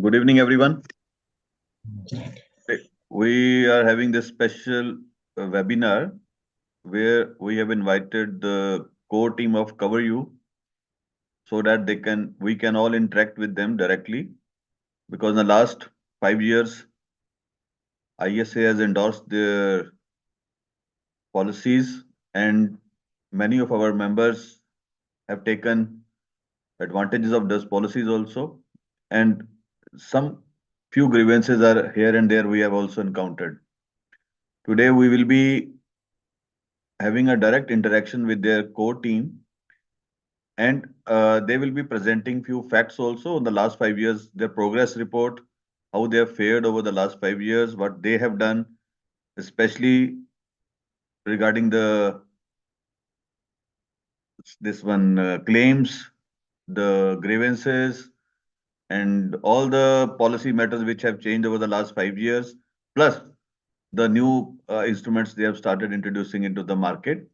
Good evening, everyone. We are having this special webinar where we have invited the core team of Cover You so that we can all interact with them directly because in the last 5 years, ISA has endorsed their policies and many of our members have taken advantages of those policies also. And some few grievances are here and there we have also encountered. Today we will be having a direct interaction with their core team and they will be presenting few facts also in the last 5 years, their progress report, how they have fared over the last 5 years, what they have done, especially regarding the this one claims, the grievances, and all the policy matters which have changed over the last 5 years, plus the new instruments they have started introducing into the market.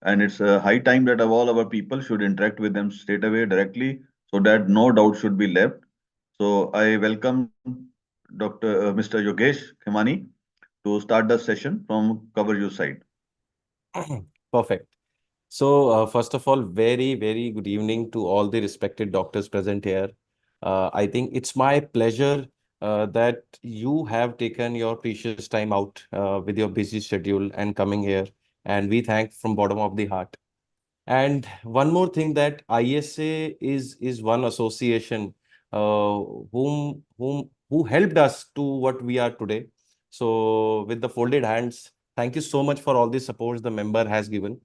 And it's a high time that all our people should interact with them straight away directly so that no doubt should be left. So I welcome Mr. Yogesh Khemani to start the session from Cover You side. Perfect. So, first of all, very, very good evening to all the respected doctors present here. I think it's my pleasure that you have taken your precious time out with your busy schedule and coming here. And we thank from bottom of the heart. And one more thing that ISA is one association who helped us to what we are today. So with the folded hands, thank you so much for all the support the member has given.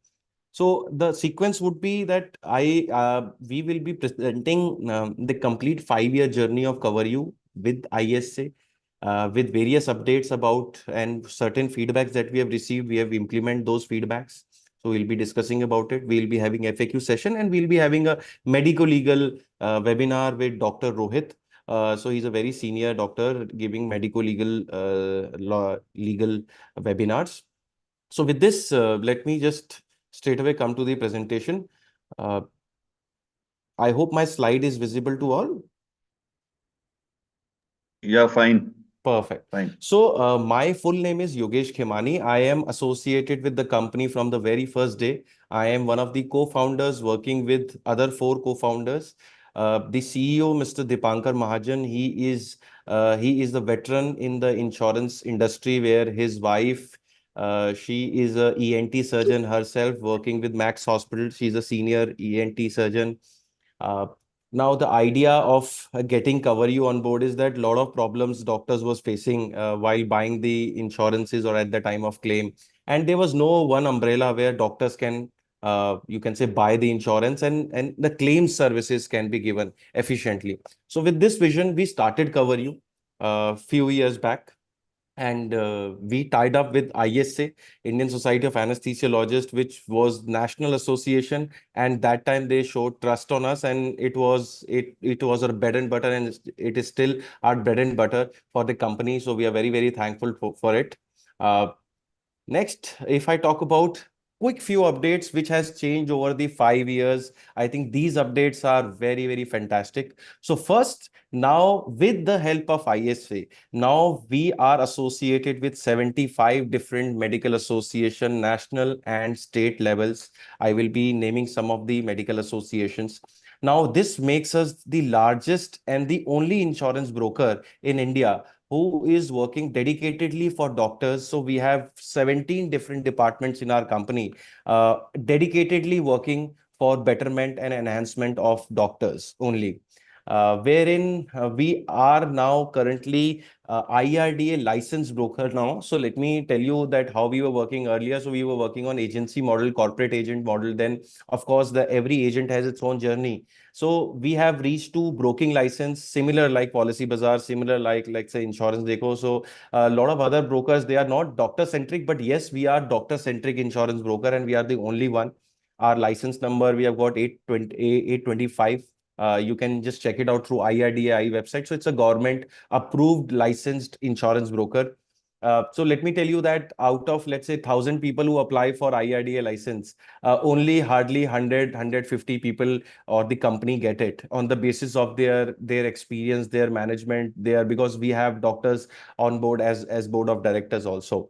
So the sequence would be that we will be presenting the complete 5 year journey of Cover You with ISA, with various updates about and certain feedbacks that we have received. We have implemented those feedbacks. So we'll be discussing about it. We'll be having FAQ session and we'll be having a medico-legal webinar with Dr. Rohit. So he's a very senior doctor giving medico-legal legal webinars. So with this, let me just straight away come to the presentation. Uh, I hope my slide is visible to all. Yeah, fine, Perfect. fine. So, my full name is Yogesh Khemani. I am associated with the company from the very first day. I am one of the co-founders working with other four co-founders. The CEO, Mr. Dipankar Mahajan, he is the veteran in the insurance industry where his wife, she is a ENT surgeon herself working with Max Hospital. She's a senior ENT surgeon. Uh, Now, the idea of getting Cover You on board is that a lot of problems doctors was facing while buying the insurances or at the time of claim. And there was no one umbrella where doctors can, you can say, buy the insurance and the claim services can be given efficiently. So with this vision, we started Cover You a few years back. And we tied up with ISA, Indian Society of Anesthesiologists, which was national association. And that time they showed trust on us, and it was our bread and butter, and it is still our bread and butter for the company. So we are very, very thankful for it. Uh, Next, if I talk about quick few updates which has changed over the 5 years, I think these updates are very, very fantastic. So first, now with the help of ISA, now we are associated with 75 different medical association, national and state levels. I will be naming some of the medical associations. Now, this makes us the largest and the only insurance broker in India who is working dedicatedly for doctors. So we have 17 different departments in our company, dedicatedly working for betterment and enhancement of doctors only. Wherein we are now currently IRDA licensed broker now. So let me tell you that how we were working earlier. So we were working on agency model, corporate agent model. Then, of course, the every agent has its own journey. So we have reached to broking license, similar like Policy Bazaar, similar like say Insurance Deco. So a lot of other brokers, they are not doctor centric, but yes, we are doctor centric insurance broker, and we are the only one. Our license number, we have got 825. You can just check it out through IRDAI website. So it's a government approved licensed insurance broker. So let me tell you that out of, let's say, 1,000 people who apply for IRDA license, only hardly 100, people or the company get it on the basis of their experience, their management, because we have doctors on board as board of directors also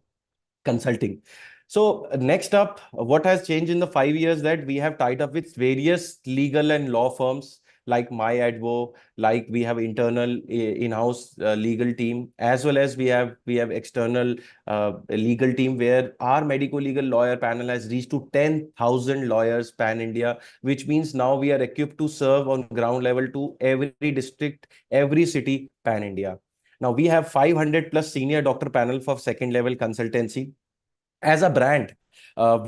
consulting. So next up, what has changed in the 5 years that we have tied up with various legal and law firms like MyAdvo, like we have internal in-house legal team, as well as we have external legal team where our medico legal lawyer panel has reached to 10,000 lawyers pan India, which means now we are equipped to serve on ground level to every district, every city pan India. Now we have 500 plus senior doctor panel for second level consultancy. As a brand,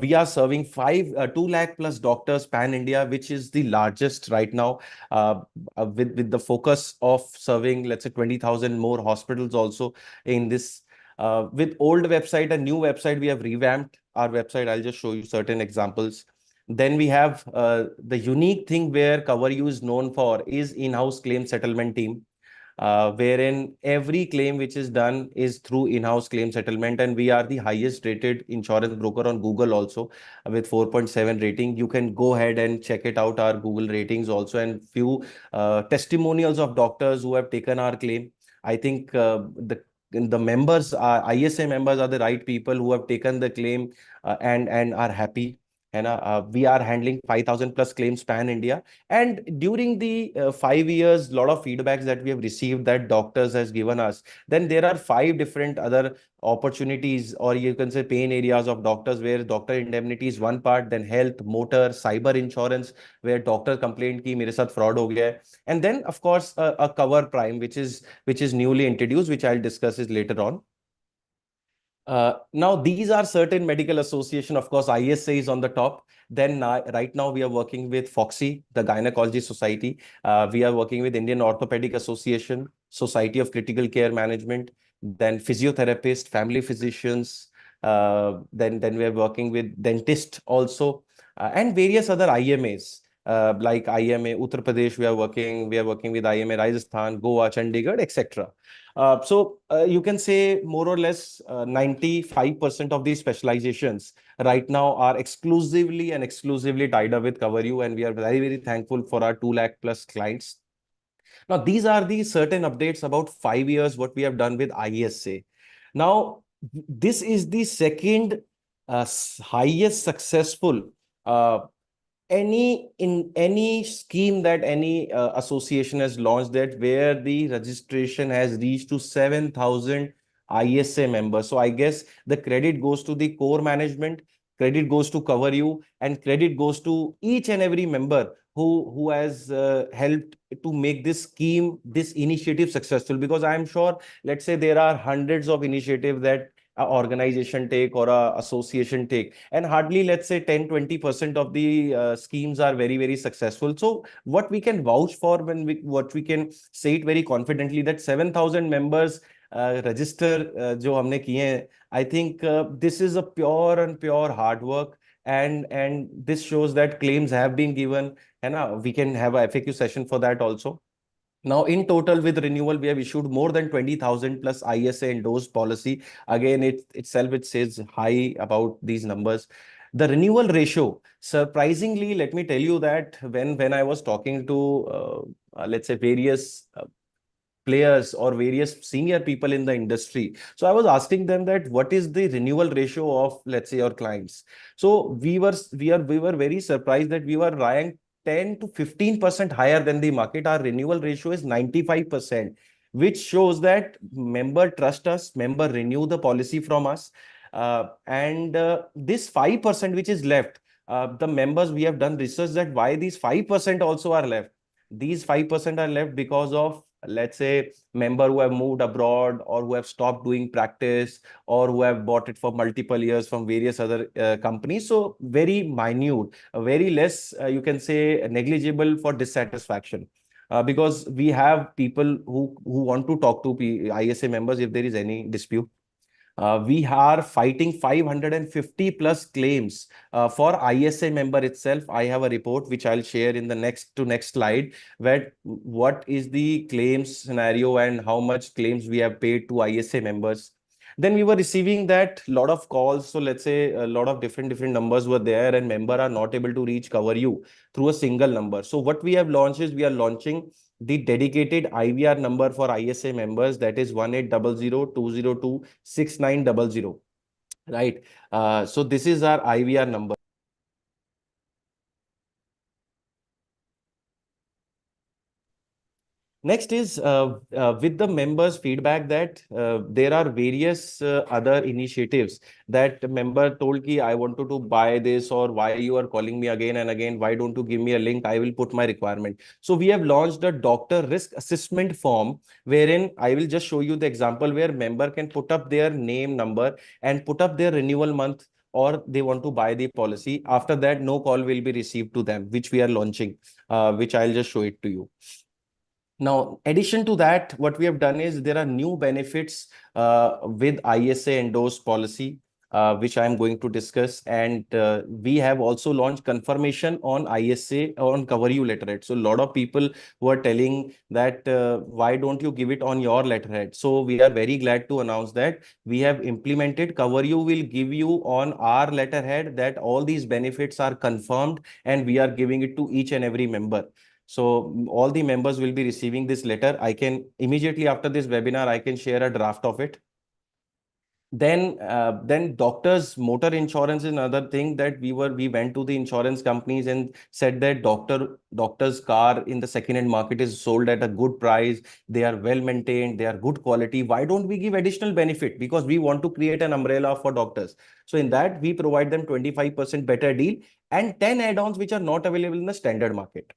we are serving 2 lakh plus doctors pan India, which is the largest right now, uh, with the focus of serving, let's say, 20,000 more hospitals also in this. With old website and new website, we have revamped our website. I'll just show you certain examples. Then we have the unique thing where CoverU is known for is in-house claim settlement team, wherein every claim which is done is through in-house claim settlement, and we are the highest rated insurance broker on Google also, with 4.7 rating. You can go ahead and check it out, our Google ratings also, and few testimonials of doctors who have taken our claim. I think the members, ISA members, are the right people who have taken the claim and are happy. And we are handling 5,000 plus claims pan India. And during the 5 years, lot of feedbacks that we have received that doctors has given us. Then there are five different other opportunities, or you can say pain areas of doctors, where doctor indemnity is one part, then health, motor, cyber insurance, where doctor complaint ki mere sath fraud ho gaya hai. And then of course a cover prime, which is newly introduced, which I'll discuss is later on. Now, these are certain medical association. Of course, ISA is on the top. Then right now we are working with FOXY, the Gynecology Society. We are working with Indian Orthopedic Association, Society of Critical Care Management, then physiotherapists, family physicians. Then we are working with dentists also, and various other IMAs. Like IMA Uttar Pradesh, we are working with IMA Rajasthan, Goa, Chandigarh, etc. So you can say more or less 95% of these specializations right now are exclusively tied up with CoverU, and we are very, very thankful for our 2 lakh plus clients. Now, these are the certain updates about 5 years, what we have done with ISA. Now, this is the second highest successful uh, any scheme that any association has launched, that where the registration has reached to 7,000 ISA members. So I guess the credit goes to the core management, credit goes to CoverU, and credit goes to each and every member who has helped to make this scheme, this initiative successful. Because I am sure, let's say there are hundreds of initiatives that a organization take or a association take, and hardly, let's say, 10-20% of the schemes are very, very successful. So what we can vouch for, what we can say it very confidently, that 7,000 members register जो हमने किए हैं, I think this is a pure and pure hard work, and this shows that claims have been given, and we can have a FAQ session for that also. Now, in total, with renewal, we have issued more than 20,000 plus ISA endorsed policy. Again, it says high about these numbers. The renewal ratio, surprisingly, let me tell you that when I was talking to, let's say, various players or various senior people in the industry. So I was asking them that what is the renewal ratio of, let's say, your clients. So we were very surprised that we were ranked 10 to 15% higher than the market. Our renewal ratio is 95%, which shows that member trust us, member renew the policy from us. And this 5% which is left, the members, we have done research that why these 5% also are left. These 5% are left because of, let's say, member who have moved abroad, or who have stopped doing practice, or who have bought it for multiple years from various other companies. So very minute, very less, you can say, negligible for dissatisfaction. Because we have people who want to talk to ISA members if there is any dispute. We are fighting 550 plus claims for ISA member itself. I have a report which I'll share in the next slide, where what is the claims scenario and how much claims we have paid to ISA members. Then we were receiving that lot of calls. So let's say a lot of different numbers were there, and member are not able to reach cover you through a single number. So what we have launched is we are launching the dedicated IVR number for ISA members, that is 1800 202 6900, right? So this is our IVR number. Next is with the members' feedback that there are various other initiatives that member told ki I wanted to buy this, or why you are calling me again and again, why don't you give me a link, I will put my requirement. So we have launched a doctor risk assessment form, wherein I will just show you the example where member can put up their name, number, and put up their renewal month, or they want to buy the policy. After that, no call will be received to them, which we are launching, which I'll just show it to you. Now, addition to that, what we have done is there are new benefits with ISA endorsed policy, which I am going to discuss. And we have also launched confirmation on ISA on cover you letterhead. So a lot of people were telling that why don't you give it on your letterhead? So we are very glad to announce that we have implemented cover you will give you on our letterhead that all these benefits are confirmed, and we are giving it to each and every member. So all the members will be receiving this letter. I can immediately after this webinar, I can share a draft of it. Then doctors motor insurance is another thing that we went to the insurance companies and said that doctor's car in the second hand market is sold at a good price. They are well maintained, they are good quality. Why don't we give additional benefit? Because we want to create an umbrella for doctors. So in that we provide them 25% better deal and 10 add-ons which are not available in the standard market.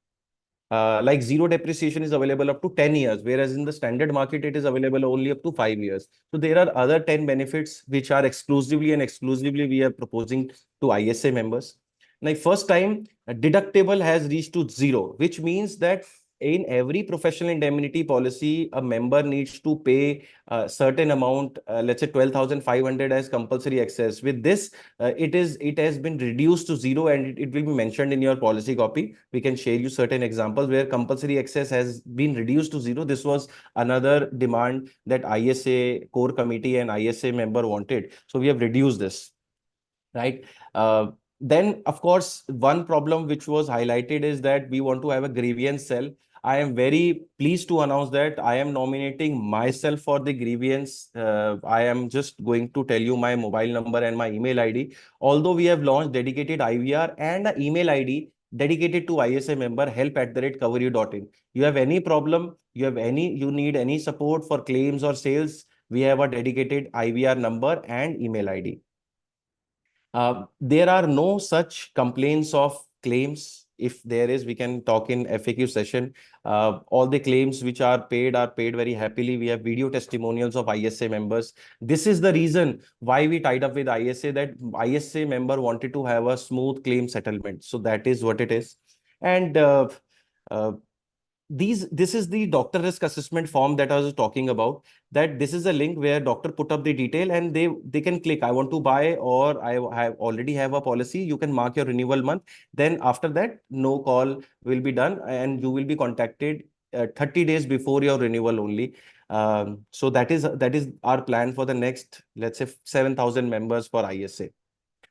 Like zero depreciation is available up to 10 years, whereas in the standard market, it is available only up to 5 years. So there are other 10 benefits which are exclusively we are proposing to ISA members. Like first time, a deductible has reached to zero, which means that in every professional indemnity policy, a member needs to pay a certain amount, let's say 12,500 as compulsory excess. With this, it has been reduced to zero, and it will be mentioned in your policy copy. We can share you certain examples where compulsory excess has been reduced to zero. This was another demand that ISA core committee and ISA member wanted. So we have reduced this, right? Then, of course, one problem which was highlighted is that we want to have a grievance cell. I am very pleased to announce that I am nominating myself for the grievance. I am just going to tell you my mobile number and my email ID. Although we have launched dedicated IVR and an email ID dedicated to ISA member, help@coveryou.in. You have any problem, you need any support for claims or sales, we have a dedicated IVR number and email ID. There are no such complaints of claims. If there is, we can talk in FAQ session. All the claims which are paid very happily. We have video testimonials of ISA members. This is the reason why we tied up with ISA, that ISA member wanted to have a smooth claim settlement. So that is what it is. And uh, this is the doctor risk assessment form that I was talking about, that this is a link where doctor put up the detail and they can click I want to buy, or I have already have a policy. You can mark your renewal month. Then after that, no call will be done and you will be contacted 30 days before your renewal only. So that is our plan for the next, let's say, 7,000 members for ISA.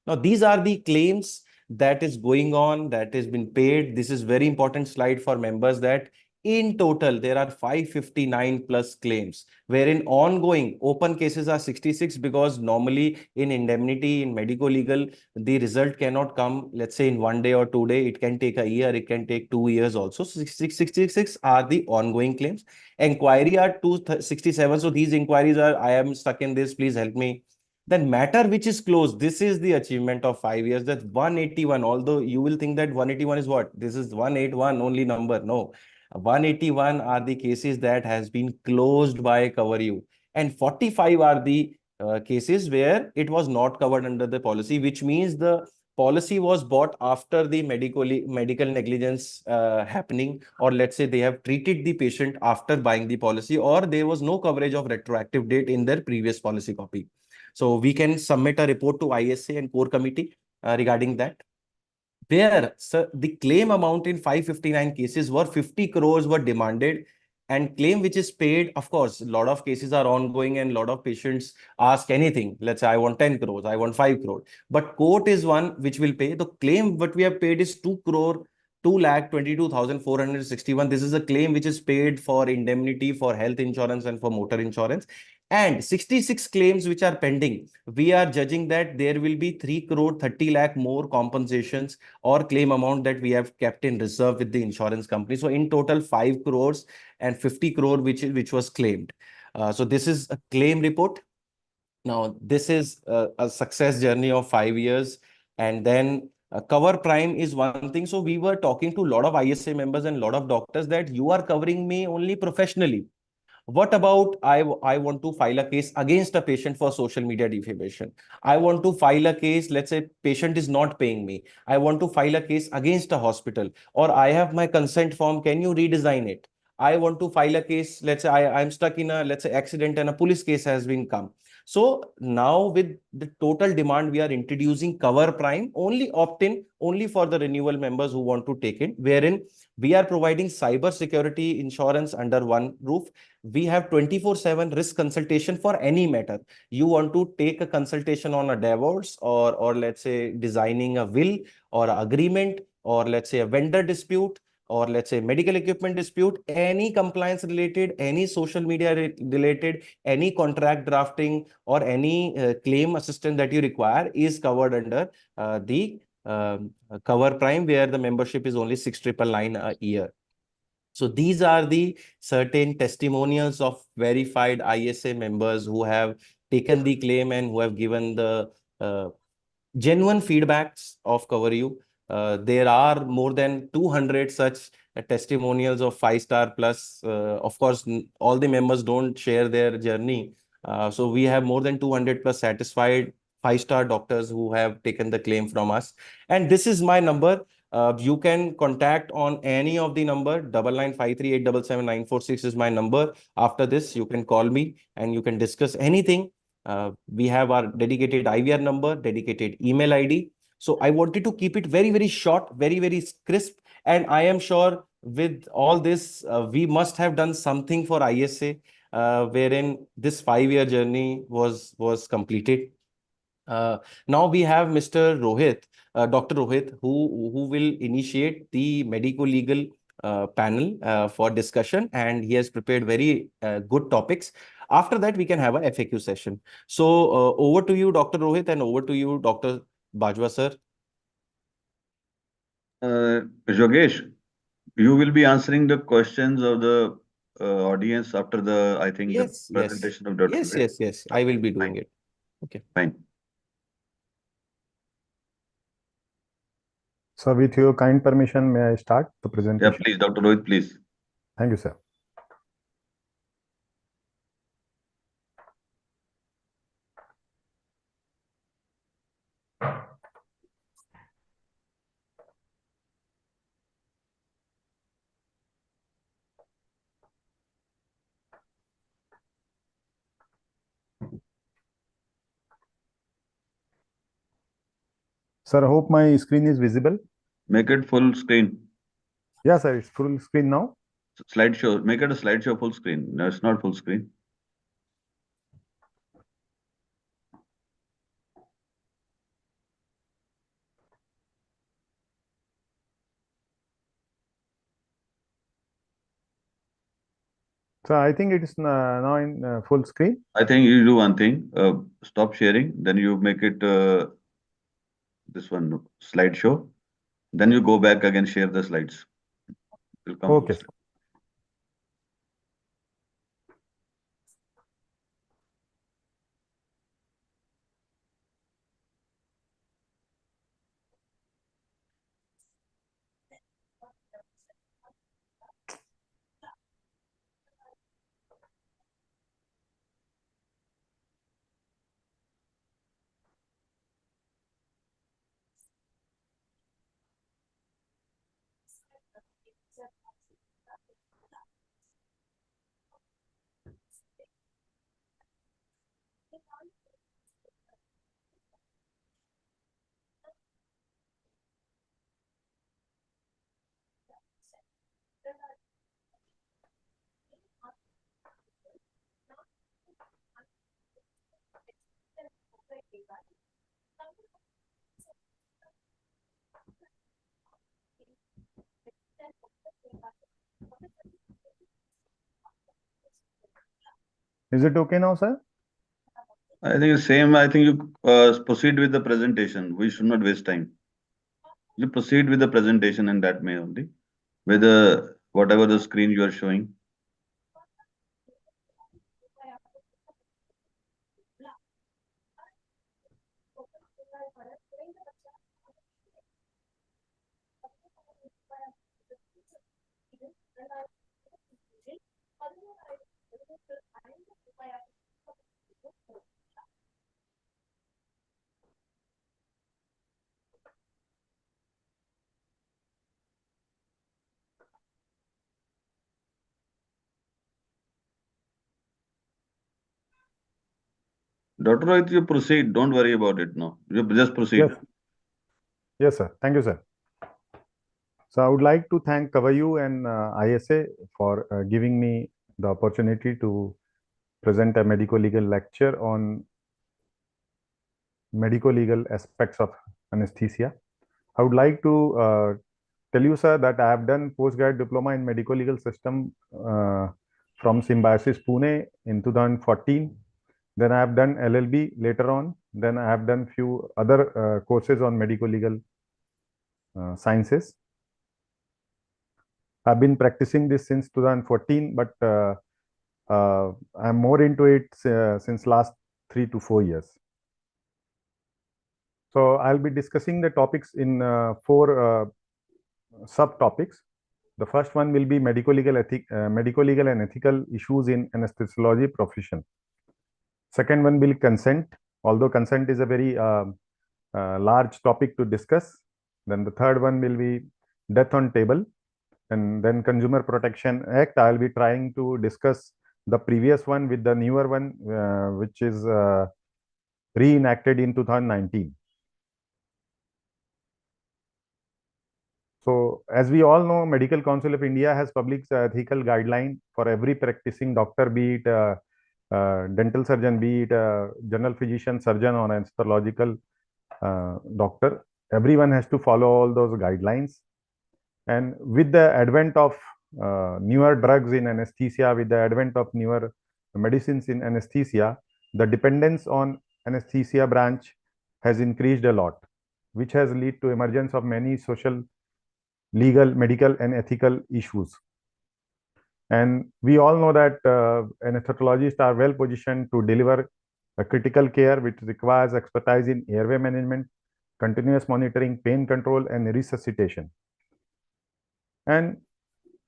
Now, these are the claims that is going on, that has been paid. This is very important slide for members, that in total, there are 559 plus claims, wherein ongoing open cases are 66, because normally in indemnity, in medico legal, the result cannot come, let's say, in 1 day or 2 day. It can take a year, it can take 2 years also. So 66 are the ongoing claims. Inquiry are 267. So these inquiries are, I am stuck in this, please help me. Then matter which is closed, this is the achievement of 5 years. That's 181. Although you will think that 181 is what? This is 181 only number. No, 181 are the cases that has been closed by cover you, and 45 are the cases where it was not covered under the policy, which means the policy was bought after the medical negligence happening, or let's say they have treated the patient after buying the policy, or there was no coverage of retroactive date in their previous policy copy. So we can submit a report to ISA and core committee regarding that, where the claim amount in 559 cases were 50 crores were demanded. And claim which is paid, of course, a lot of cases are ongoing and a lot of patients ask anything. Let's say I want 10 crores, I want 5 crore. But court is one which will pay. The claim what we have paid is 2 crore, 2,22,461. This is a claim which is paid for indemnity, for health insurance and for motor insurance. And 66 claims which are pending. We are judging that there will be 3 crore 30 lakh more compensations or claim amount that we have kept in reserve with the insurance company. So in total 5 crores and 50 crore which was claimed. So this is a claim report. Now this is a success journey of 5 years. And then cover prime is one thing. So we were talking to a lot of ISA members and a lot of doctors that you are covering me only professionally. What about I want to file a case against a patient for social media defamation? I want to file a case, let's say patient is not paying me. I want to file a case against a hospital, or I have my consent form. Can you redesign it? I want to file a case. Let's say I'm stuck in a, let's say, accident and a police case has been come. So now with the total demand, we are introducing cover prime, only opt-in, only for the renewal members who want to take it, wherein we are providing cyber security insurance under one roof. We have 24/7 risk consultation for any matter. You want to take a consultation on a divorce, or let's say designing a will or agreement, or let's say a vendor dispute, or let's say medical equipment dispute, any compliance related, any social media related, any contract drafting, or any claim assistance that you require is covered under the cover prime, where the membership is only 6,999 a year. So these are the certain testimonials of verified ISA members who have taken the claim and who have given the genuine feedbacks of Cover You. There are more than 200 such testimonials of 5-star plus. Of course, all the members don't share their journey. So we have more than 200 plus satisfied 5-star doctors who have taken the claim from us. And this is my number. You can contact on any of the number. 9953877946 is my number. After this, you can call me and you can discuss anything. We have our dedicated IVR number, dedicated email ID. So I wanted to keep it very, very short, very, very crisp. And I am sure with all this, we must have done something for ISA, wherein this 5-year journey was completed. Now we have Mr. Rohit, Dr. Rohit, who will initiate the medico-legal panel for discussion, and he has prepared very good topics. After that, we can have a FAQ session. So over to you, Dr. Rohit, and over to you, Dr. Bajwa, sir. Yogesh, you will be answering the questions of the audience after the, I think, the Yes, yes, presentation of Dr. yes, Rohit. yes, yes. I will be Fine, doing it. Okay. fine. So with your kind permission, may I start the Yeah, presentation? please, Dr. Rohit, please. Thank you, sir. Sir, I hope my screen is visible. Make it full screen. Yeah, sir, it's full screen now. Slideshow. Make it a slideshow full screen. No, it's not full screen. So I think it is now in full screen. I think you do one thing. Stop sharing. Then you make it this one slideshow. Then you go back again, share the slides. It will come full Okay. screen. Is it okay now, sir? I think it's same. I think you proceed with the presentation. We should not waste time. You proceed with the presentation in that way only, with whatever the screen you are showing. Dr. Rohit, you proceed. Don't worry about it now. You just proceed. Yes. Yes, sir. Thank you, sir. So I would like to thank Kavayu and ISA for giving me the opportunity to present a medico-legal lecture on medico-legal aspects of anesthesia. I would like to tell you, sir, that I have done postgrad diploma in medico-legal system from Symbiosis Pune in 2014. Then I have done LLB later on. Then I have done few other courses on medico-legal sciences. I've been practicing this since 2014, but I'm more into it since last 3 to 4 years. So I'll be discussing the topics in four subtopics. The first one will be medico-legal and ethical issues in anesthesiology profession. Second one will consent, although consent is a very large topic to discuss. Then the third one will be death on table, and then Consumer Protection Act. I'll be trying to discuss the previous one with the newer one, which is reenacted in 2019. So, as we all know, Medical Council of India has published ethical guideline for every practicing doctor, be it dental surgeon, be it general physician, surgeon, or anesthesiological doctor. Everyone has to follow all those guidelines. And with the advent of newer drugs in anesthesia, with the advent of newer medicines in anesthesia, the dependence on anesthesia branch has increased a lot, which has led to emergence of many social, legal, medical, and ethical issues. And we all know that anesthesiologists are well positioned to deliver a critical care which requires expertise in airway management, continuous monitoring, pain control, and resuscitation. And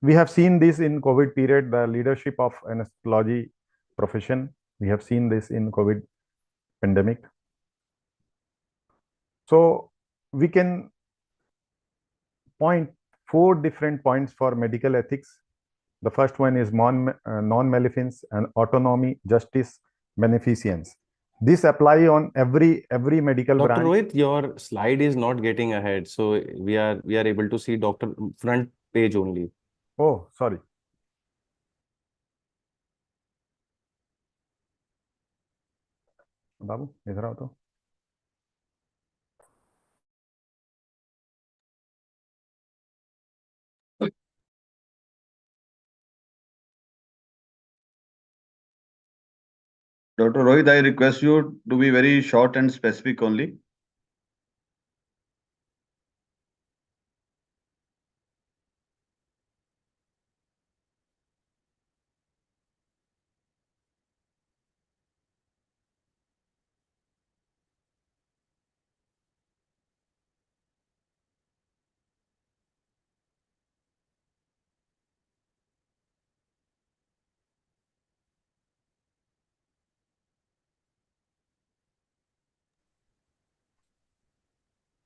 we have seen this in COVID period, the leadership of anesthesiology profession. We have seen this in COVID pandemic. So we can point four different points for medical ethics. The first one is non-maleficence and autonomy, justice, beneficence. This apply on every medical Dr. branch. Rohit, your slide is not getting ahead, so we are able to see Dr. front page only. Oh, sorry. बाबू इधर आओ तो. Dr. Rohit, I request you to be very short and specific only.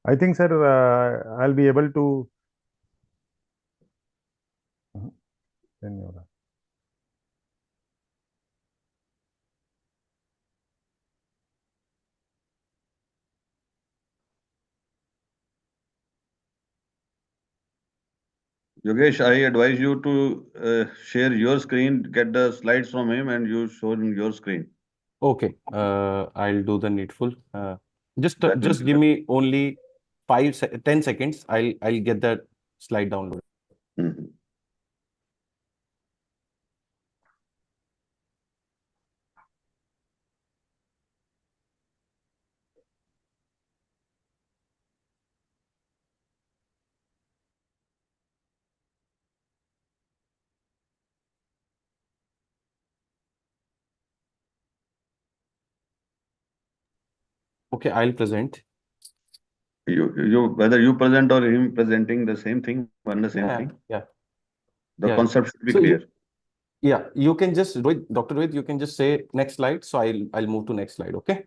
I think, sir, I'll be able to. Yogesh, I advise you to share your screen, get the slides from him, and you show him your screen. Okay, I'll do the needful. Just That will just be give better. me only 10 seconds. I'll get that slide downloaded. Mhm. Okay, I'll present. Whether you present or him presenting the same thing, one the same thing. Yeah. The Yeah. concept should be So clear. you can just Rohit, Dr. Rohit, you can just say next slide. So I'll move to next slide. Okay.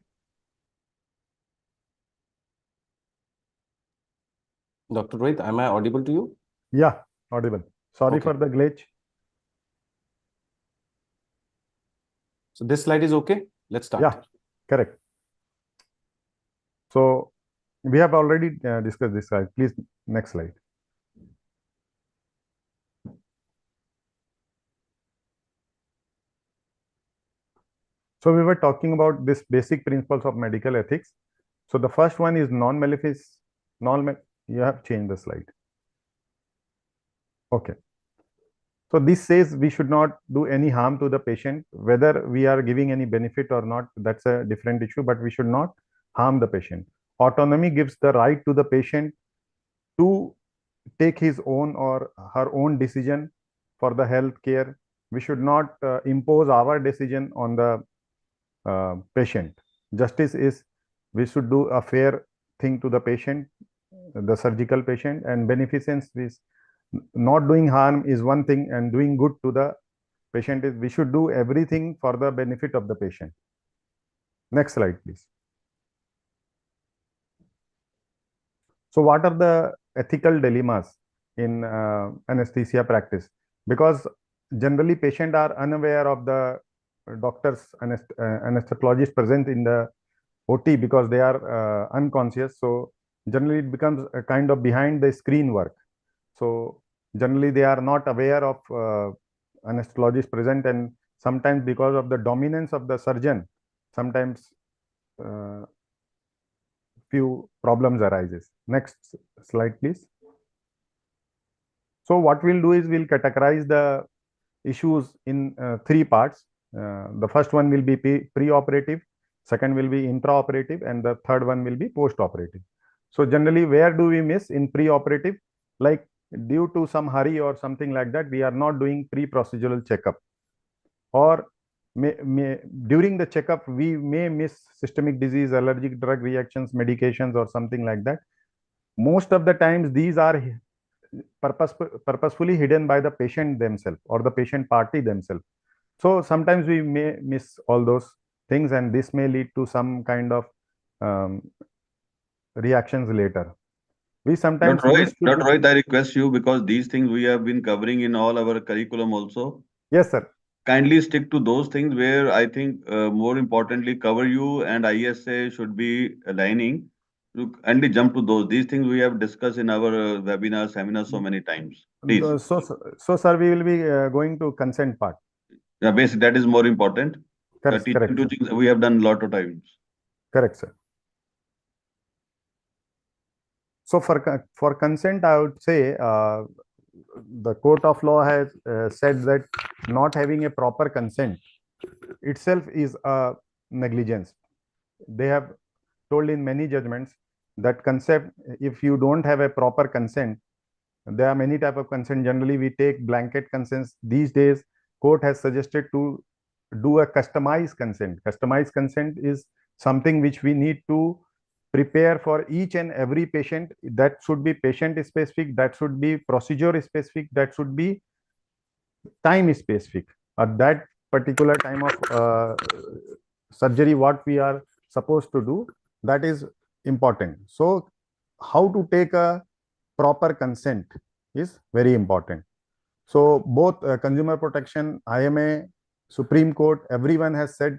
Dr. Rohit, am I audible to you? Yeah, audible. Sorry Okay. for the glitch. So this slide is okay. Let's start. Yeah, correct. So we have already discussed this slide. Please, next slide. So we were talking about this basic principles of medical ethics. So the first one is non-malefic. You have changed the slide. Okay. So this says we should not do any harm to the patient, whether we are giving any benefit or not. That's a different issue, but we should not harm the patient. Autonomy gives the right to the patient to take his own or her own decision for the health care. We should not impose our decision on the patient. Justice is we should do a fair thing to the patient, the surgical patient, and beneficence is not doing harm is one thing, and doing good to the patient is we should do everything for the benefit of the patient. Next slide, please. So what are the ethical dilemmas in anesthesia practice? Because generally patients are unaware of the doctors anesthesiologist present in the OT because they are unconscious. So generally it becomes a kind of behind the screen work. So generally they are not aware of anesthesiologist present, and sometimes because of the dominance of the surgeon, sometimes few problems arises. Next slide, please. So what we'll do is we'll categorize the issues in three parts. The first one will be pre-operative, second will be intraoperative, and the third one will be post-operative. So generally, where do we miss in pre-operative? Like due to some hurry or something like that, we are not doing pre-procedural checkup, or during the checkup we may miss systemic disease, allergic drug reactions, medications, or something like that. Most of the times these are purposefully hidden by the patient themselves or the patient party themselves. So sometimes we may miss all those things, and this may lead to some kind of reactions later. We sometimes miss to Dr. do. Rohit, I request you, because these things we have been covering in all our curriculum also. Yes, sir. Kindly stick to those things where I think more importantly cover you and ISA should be aligning. To kindly jump to those. These things we have discussed in our webinar, seminars so many times. Please. So sir, we will be going to consent part. Yeah, basically that is more important. Correct, Teaching correct, to sir. things we have done a lot of times. Correct, sir. So for consent, I would say the court of law has said that not having a proper consent itself is a negligence. They have told in many judgments that concept, if you don't have a proper consent, there are many type of consent. Generally we take blanket consents. These days court has suggested to do a customized consent. Customized consent is something which we need to prepare for each and every patient. That should be patient specific, that should be procedure specific, that should be time specific. At that particular time of surgery, what we are supposed to do, that is important. So how to take a proper consent is very important. So both consumer protection, IMA, Supreme Court, everyone has said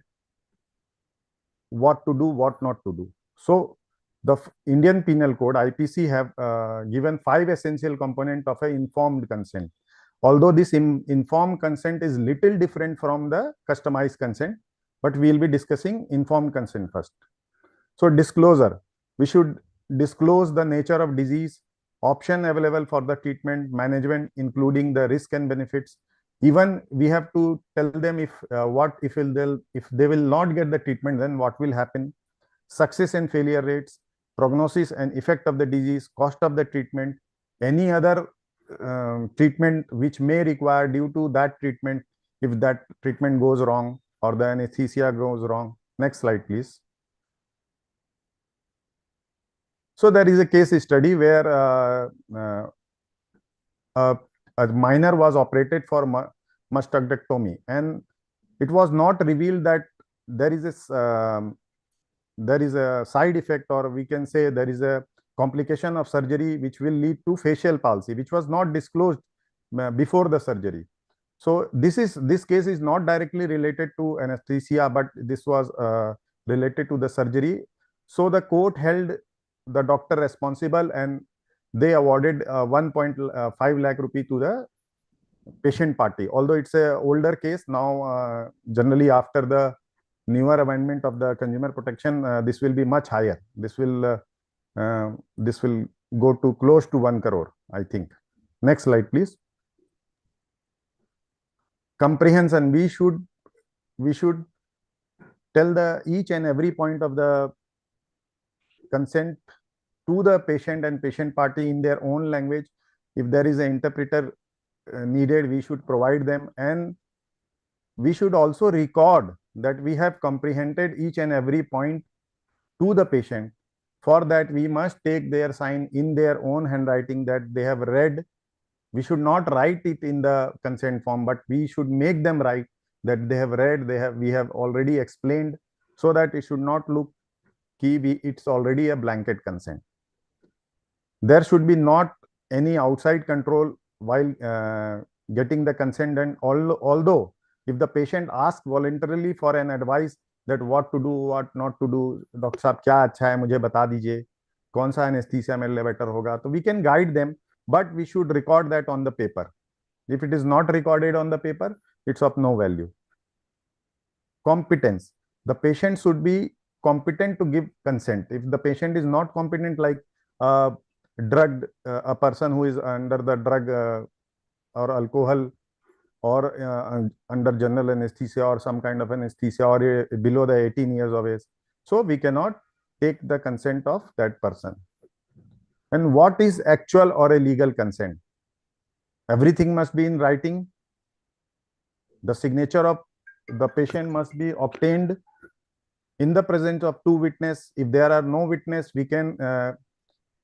what to do, what not to do. So the Indian Penal Code, IPC, have given 5 essential components of an informed consent. Although this informed consent is little different from the customized consent, but we will be discussing informed consent first. So disclosure, we should disclose the nature of disease, option available for the treatment, management, including the risk and benefits. Even we have to tell them if if they will not get the treatment, then what will happen, success and failure rates, prognosis and effect of the disease, cost of the treatment, any other treatment which may require due to that treatment if that treatment goes wrong or the anesthesia goes wrong. Next slide, please. So there is a case study where uh, a minor was operated for mastectomy, and it was not revealed that there is there is a side effect, or we can say there is a complication of surgery which will lead to facial palsy, which was not disclosed before the surgery. So this case is not directly related to anesthesia, but this was related to the surgery. So the court held the doctor responsible, and they awarded 1.5 lakh rupee to the patient party. Although it's a older case now, generally after the newer amendment of the consumer protection, this will be much higher. This will go to close to 1 crore, I think. Next slide, please. Comprehension. We should tell the each and every point of the consent to the patient and patient party in their own language. If there is an interpreter needed, we should provide them, and we should also record that we have comprehended each and every point to the patient. For that, we must take their sign in their own handwriting that they have read. We should not write it in the consent form, but we should make them write that they have read, we have already explained, so that it should not look it's already a blanket consent. There should be not any outside control while getting the consent. And although if the patient asks voluntarily for an advice that what to do, what not to do, doctor साहब क्या अच्छा है मुझे बता दीजिए, कौन सा anaesthesia मेरे लिए बेटर होगा, तो we can guide them, but we should record that on the paper. If it is not recorded on the paper, it's of no value. Competence. The patient should be competent to give consent. If the patient is not competent, like drugged, a person who is under the drug or alcohol, or under general anesthesia or some kind of anesthesia, or below the 18 years of age, so we cannot take the consent of that person. And what is actual or a legal consent? Everything must be in writing. The signature of the patient must be obtained in the presence of two witnesses. If there are no witnesses, we can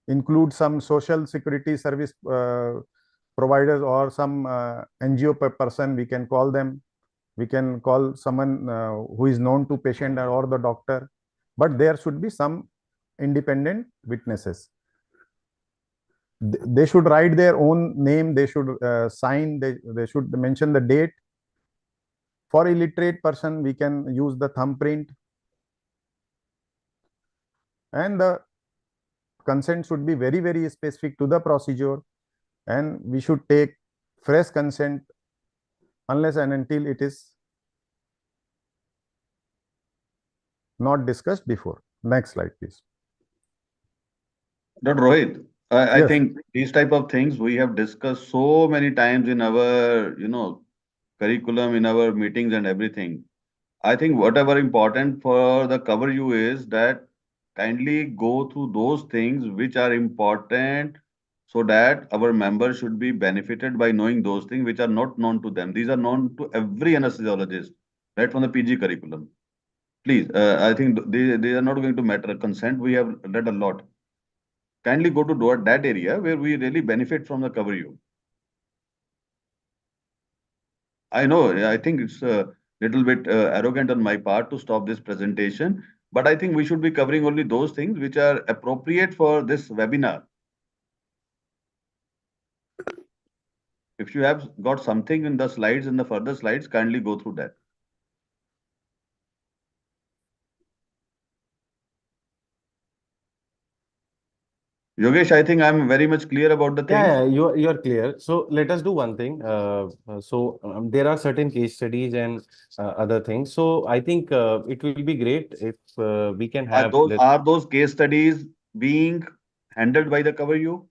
include some social security service providers or some NGO person. We can call them. We can call someone who is known to patient or the doctor, but there should be some independent witnesses. They should write their own name. They should sign. They should mention the date. For illiterate person, we can use the thumbprint. And the consent should be very, very specific to the procedure, and we should take fresh consent unless and until it is not discussed before. Next slide, please. Dr. Rohit, I Yes. think these type of things we have discussed so many times in our, curriculum, in our meetings and everything. I think whatever important for the cover you is that kindly go through those things which are important, so that our members should be benefited by knowing those things which are not known to them. These are known to every anesthesiologist, right from the PG curriculum. Please, I think they are not going to matter. Consent, we have read a lot. Kindly go to that area where we really benefit from the cover you. I know, I think it's a little bit arrogant on my part to stop this presentation, but I think we should be covering only those things which are appropriate for this webinar. If you have got something in the slides, in the further slides, kindly go through that. Yogesh, I think I'm very much clear about the things. Yeah, you're clear. So let us do one thing. There are certain case studies and other things. So I think it will be great if we can have Are those case studies being handled by the cover you?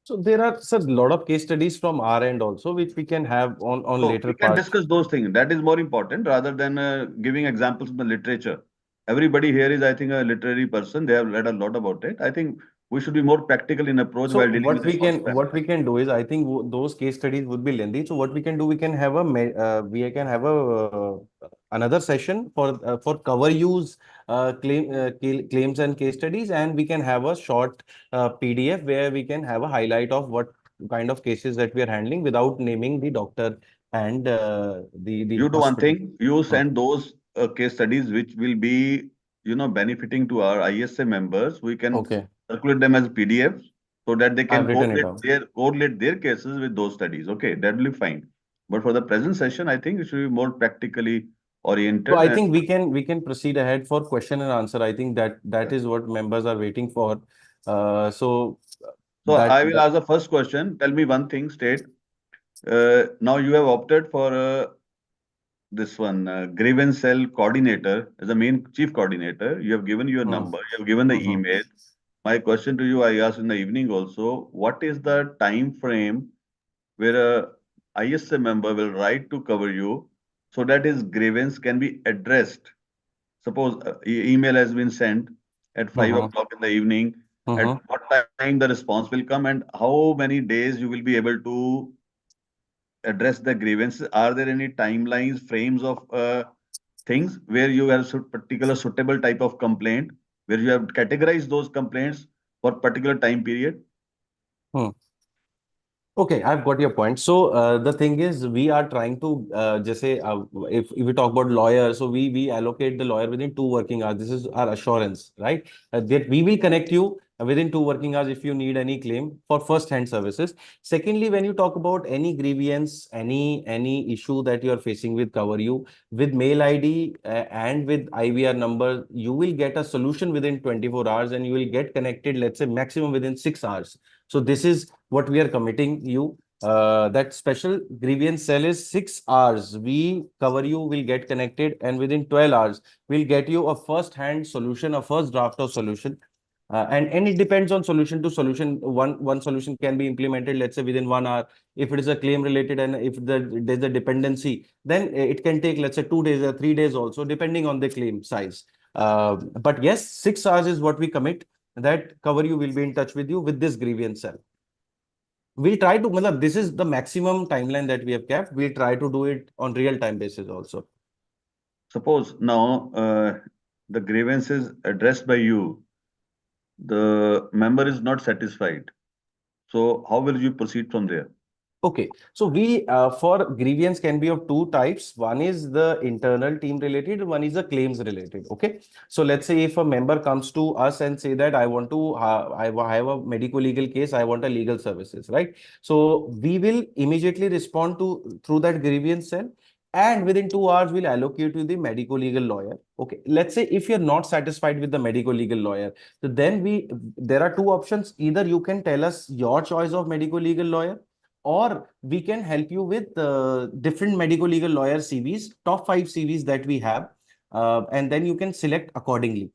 So there are a lot of case studies from our end also, which we can have on So later we can parts. discuss those things. That is more important rather than giving examples from the literature. Everybody here is, I think, a literary person. They have read a lot about it. I think we should be more practical in approach So while dealing with the what we can do is, I think those case studies would be lengthy. So what we can do, we can have a another session for cover use claims and case studies, and we can have a short PDF where we can have a highlight of what kind of cases that we are handling without naming the doctor and the You do one hospital. thing, you Hmm. send those case studies which will be, benefiting to our ISA members. We can Okay, circulate them as PDFs so that they I've can written it down. correlate their cases with those studies. Okay, that will be fine. But for the present session, I think it should be more practically So oriented. I And think we can proceed ahead for question and answer. I think that yeah. is what members are waiting for. So So that I will that ask the first question. Tell me one thing, state. Now you have opted for this one grievance cell coordinator as a main chief coordinator. You have given your Hmm. number, you have given the Hmm. email. My question to you, I asked in the evening also, what is the time frame where a ISA member will write to cover you so that his grievance can be addressed? Suppose email has been sent at five Hmm. o'clock in the evening. At Hmm. what time the response will come and how many days you will be able to address the grievances? Are there any timelines, frames of things where you have particular suitable type of complaint, where you have categorized those complaints for particular time period? Hmm. Okay, I've got your point. So the thing is, we are trying to just say if we talk about lawyer, so we allocate the lawyer within 2 working hours. This is our assurance, right? That we will connect you within 2 working hours if you need any claim for first-hand services. Secondly, when you talk about any grievance, any issue that you are facing with Cover You, with mail ID and with IVR number, you will get a solution within 24 hours, and you will get connected, let's say maximum within 6 hours. So this is what we are committing you. That special grievance cell is 6 hours. We Cover You will get connected, and within 12 hours, we'll get you a first-hand solution, a first draft of solution. And it depends on solution to solution. One solution can be implemented, let's say, within 1 hour. If it is a claim related and if there's a dependency, then it can take, let's say, 2 days or 3 days also, depending on the claim size. But yes, 6 hours is what we commit, that Cover You will be in touch with you with this grievance cell. We'll try to, matlab, this is the maximum timeline that we have kept. We'll try to do it on real time basis also. Suppose now the grievance is addressed by you, the member is not satisfied. So how will you proceed from there? Okay, so we for grievance can be of two types. One is the internal team related, one is the claims related. Okay, so let's say if a member comes to us and say that I want to, I have a medical legal case, I want a legal services, right? So we will immediately respond to through that grievance cell, and within 2 hours we'll allocate you the medical legal lawyer. Okay, let's say if you're not satisfied with the medical legal lawyer, so then there are two options. Either you can tell us your choice of medical legal lawyer, or we can help you with different medical legal lawyer CVs, top 5 CVs that we have, and then you can select accordingly.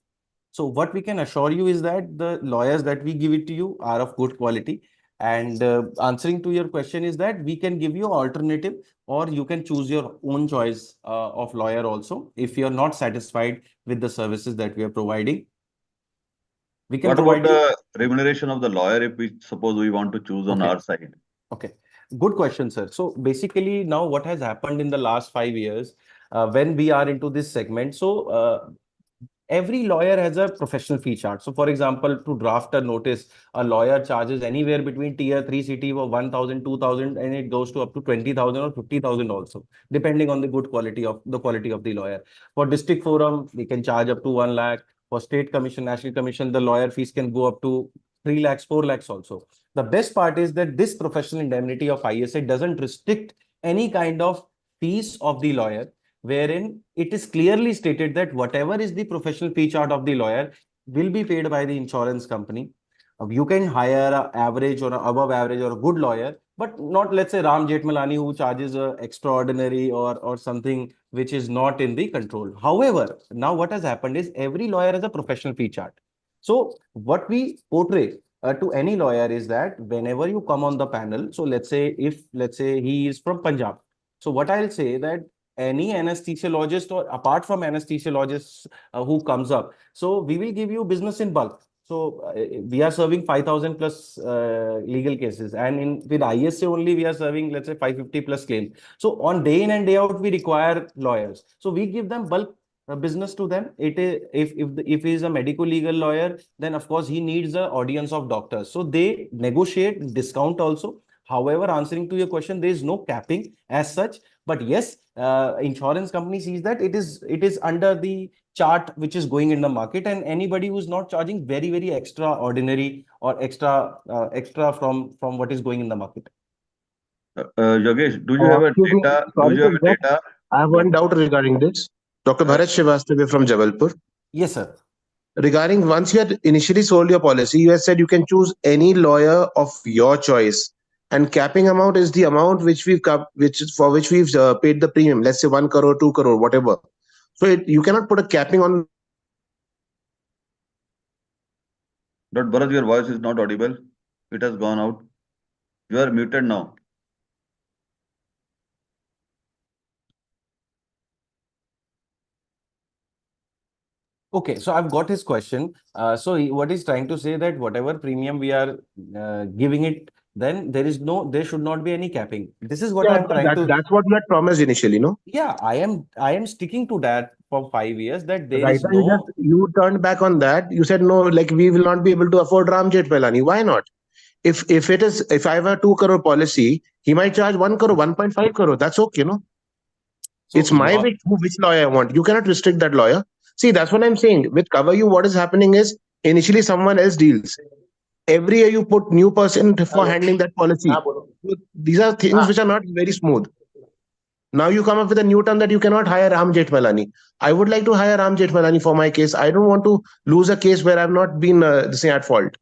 So what we can assure you is that the lawyers that we give it to you are of good quality. And answering to your question is that we can give you alternative, or you can choose your own choice of lawyer also. If you're not satisfied with the services that we are providing, we can What about provide you. the remuneration of the lawyer if we suppose we want to choose on Okay. our side? Okay, good question, sir. So basically, now what has happened in the last 5 years, when we are into this segment, so every lawyer has a professional fee chart. So, for example, to draft a notice, a lawyer charges anywhere between tier 3 city for 1,000, 2,000, and it goes to up to 20,000 or 50,000 also, depending on the good quality of the lawyer. For district forum, we can charge up to 1 lakh. For state commission, national commission, the lawyer fees can go up to 3 lakhs, 4 lakhs also. The best part is that this professional indemnity of ISA doesn't restrict any kind of fees of the lawyer, wherein it is clearly stated that whatever is the professional fee chart of the lawyer will be paid by the insurance company. You can hire an average or an above average or a good lawyer, but not, let's say, Ram Jetmalani, who charges a extraordinary or something which is not in the control. However, now what has happened is every lawyer has a professional fee chart. So what we portray to any lawyer is that whenever you come on the panel, so let's say he is from Punjab. So what I'll say that any anesthesiologist, or apart from anesthesiologists who comes up, so we will give you business in bulk. So we are serving 5,000 plus legal cases, and with ISA only we are serving, let's say, 550 plus claims. So on day in and day out we require lawyers, so we give them bulk business to them. It is, if he is a medical legal lawyer, then of course he needs the audience of doctors. So they negotiate discount also. However, answering to your question, there is no capping as such. But yes, insurance company sees that it is under the chart which is going in the market, and anybody who's not charging very extraordinary or extra from what is going in the market. Yogesh, do you have a Excuse me, data? Do sorry you to have a interrupt. data? I have one doubt regarding this. Dr. Uh, Bharat Srivastava from Jabalpur. Yes, sir. Regarding once you had initially sold your policy, you had said you can choose any lawyer of your choice, and capping amount is the amount which which is for which we've paid the premium. Let's say 1 crore, 2 crore, whatever. So you cannot put a capping on lawyer if you want to charge more than that. Dr. Bharat, your voice is not audible. It has gone out. You are muted now. Okay, so I've got his question. What he's trying to say that whatever premium we are giving it, then there should not be any capping. This is what Yeah, I'm because trying to. that's what you had promised initially, no? Yeah, I am sticking to that for 5 years that there Right is now, you turned back on that. You said no, like we will not be able to afford Ram Jethmalani. Why not? If I have a 2 crore policy, he might charge 1 crore, 1.5 crore. That's okay, no? so It's my your wish which lawyer I want. You cannot restrict that lawyer. See, that's what I'm saying. With Cover You, what is happening is initially someone else deals. Every year you put new person for handling that policy. So these are things which are not very smooth. Now you come up with a new term that you cannot hire Ram Jethmalani. I would like to hire Ram Jethmalani for my case. I don't want to lose a case where I've not been say at fault.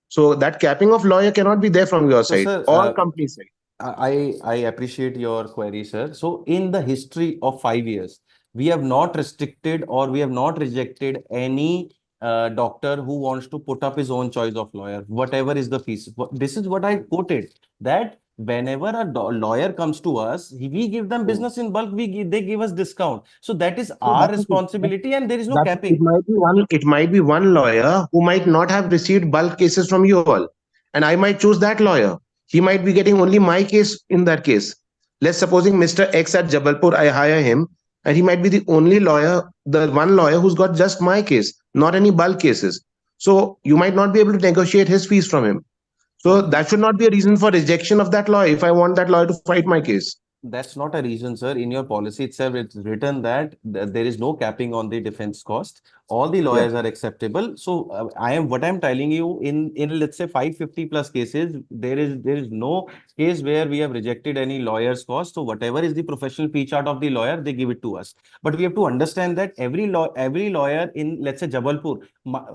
So that capping of lawyer cannot be there from your so side sir, or company side. I appreciate your query, sir. So in the history of 5 years, we have not restricted or we have not rejected any doctor who wants to put up his own choice of lawyer, whatever is the fees. This is what I quoted, that whenever a lawyer comes to us, we give them business in bulk, they give us discount. So that is No, our that's okay. responsibility and there is no That it capping. might be one. It might be one lawyer who might not have received bulk cases from you all, and I might choose that lawyer. He might be getting only my case in that case. Let's supposing Mr. X at Jabalpur, I hire him, and he might be the only lawyer, the one lawyer who's got just my case, not any bulk cases. So you might not be able to negotiate his fees from him. So No. that should not be a reason for rejection of that lawyer if I want that lawyer to fight my case. That's not a reason, sir. In your policy itself, it's written that there is no capping on the defense cost. All the Yeah. lawyers are acceptable. So what I'm telling you, in let's say 550 plus cases, there is no case where we have rejected any lawyer's cost. So whatever is the professional fee chart of the lawyer, they give it to us. But we have to understand that every lawyer in, let's say, Jabalpur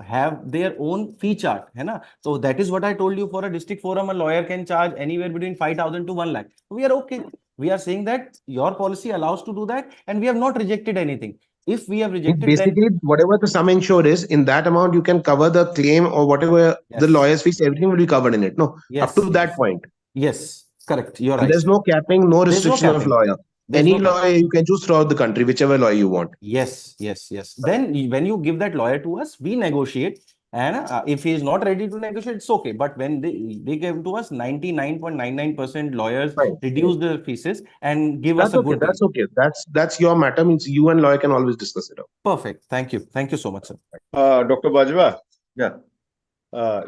have their own fee chart, है ना? So that is what I told you. For a district forum, a lawyer can charge anywhere between 5,000 to 1 lakh. We are okay. We are saying that your policy allows to do that, and we have not rejected anything. If we have rejected, then Basically, whatever the sum insured is, in that amount, you can cover the claim or whatever the yes, lawyer's fees, everything will be covered in it. No, up to yes, that yes, point. yes, correct. You're And right. there's no capping, no There's no restriction of capping. lawyer. There's Any no capping. lawyer you can choose throughout the country, whichever lawyer you want. Yes, yes, yes. Then when you give that lawyer to us, we negotiate. And if he is not ready to negotiate, it's okay. But when they give to us, 99.99% lawyers Fine. reduce their fees and give us That's a okay. good deal. That's okay. That's your matter. Means you and lawyer can always discuss it out. Perfect. Thank you. Thank you so much, sir. Dr. Bajwa, Yeah.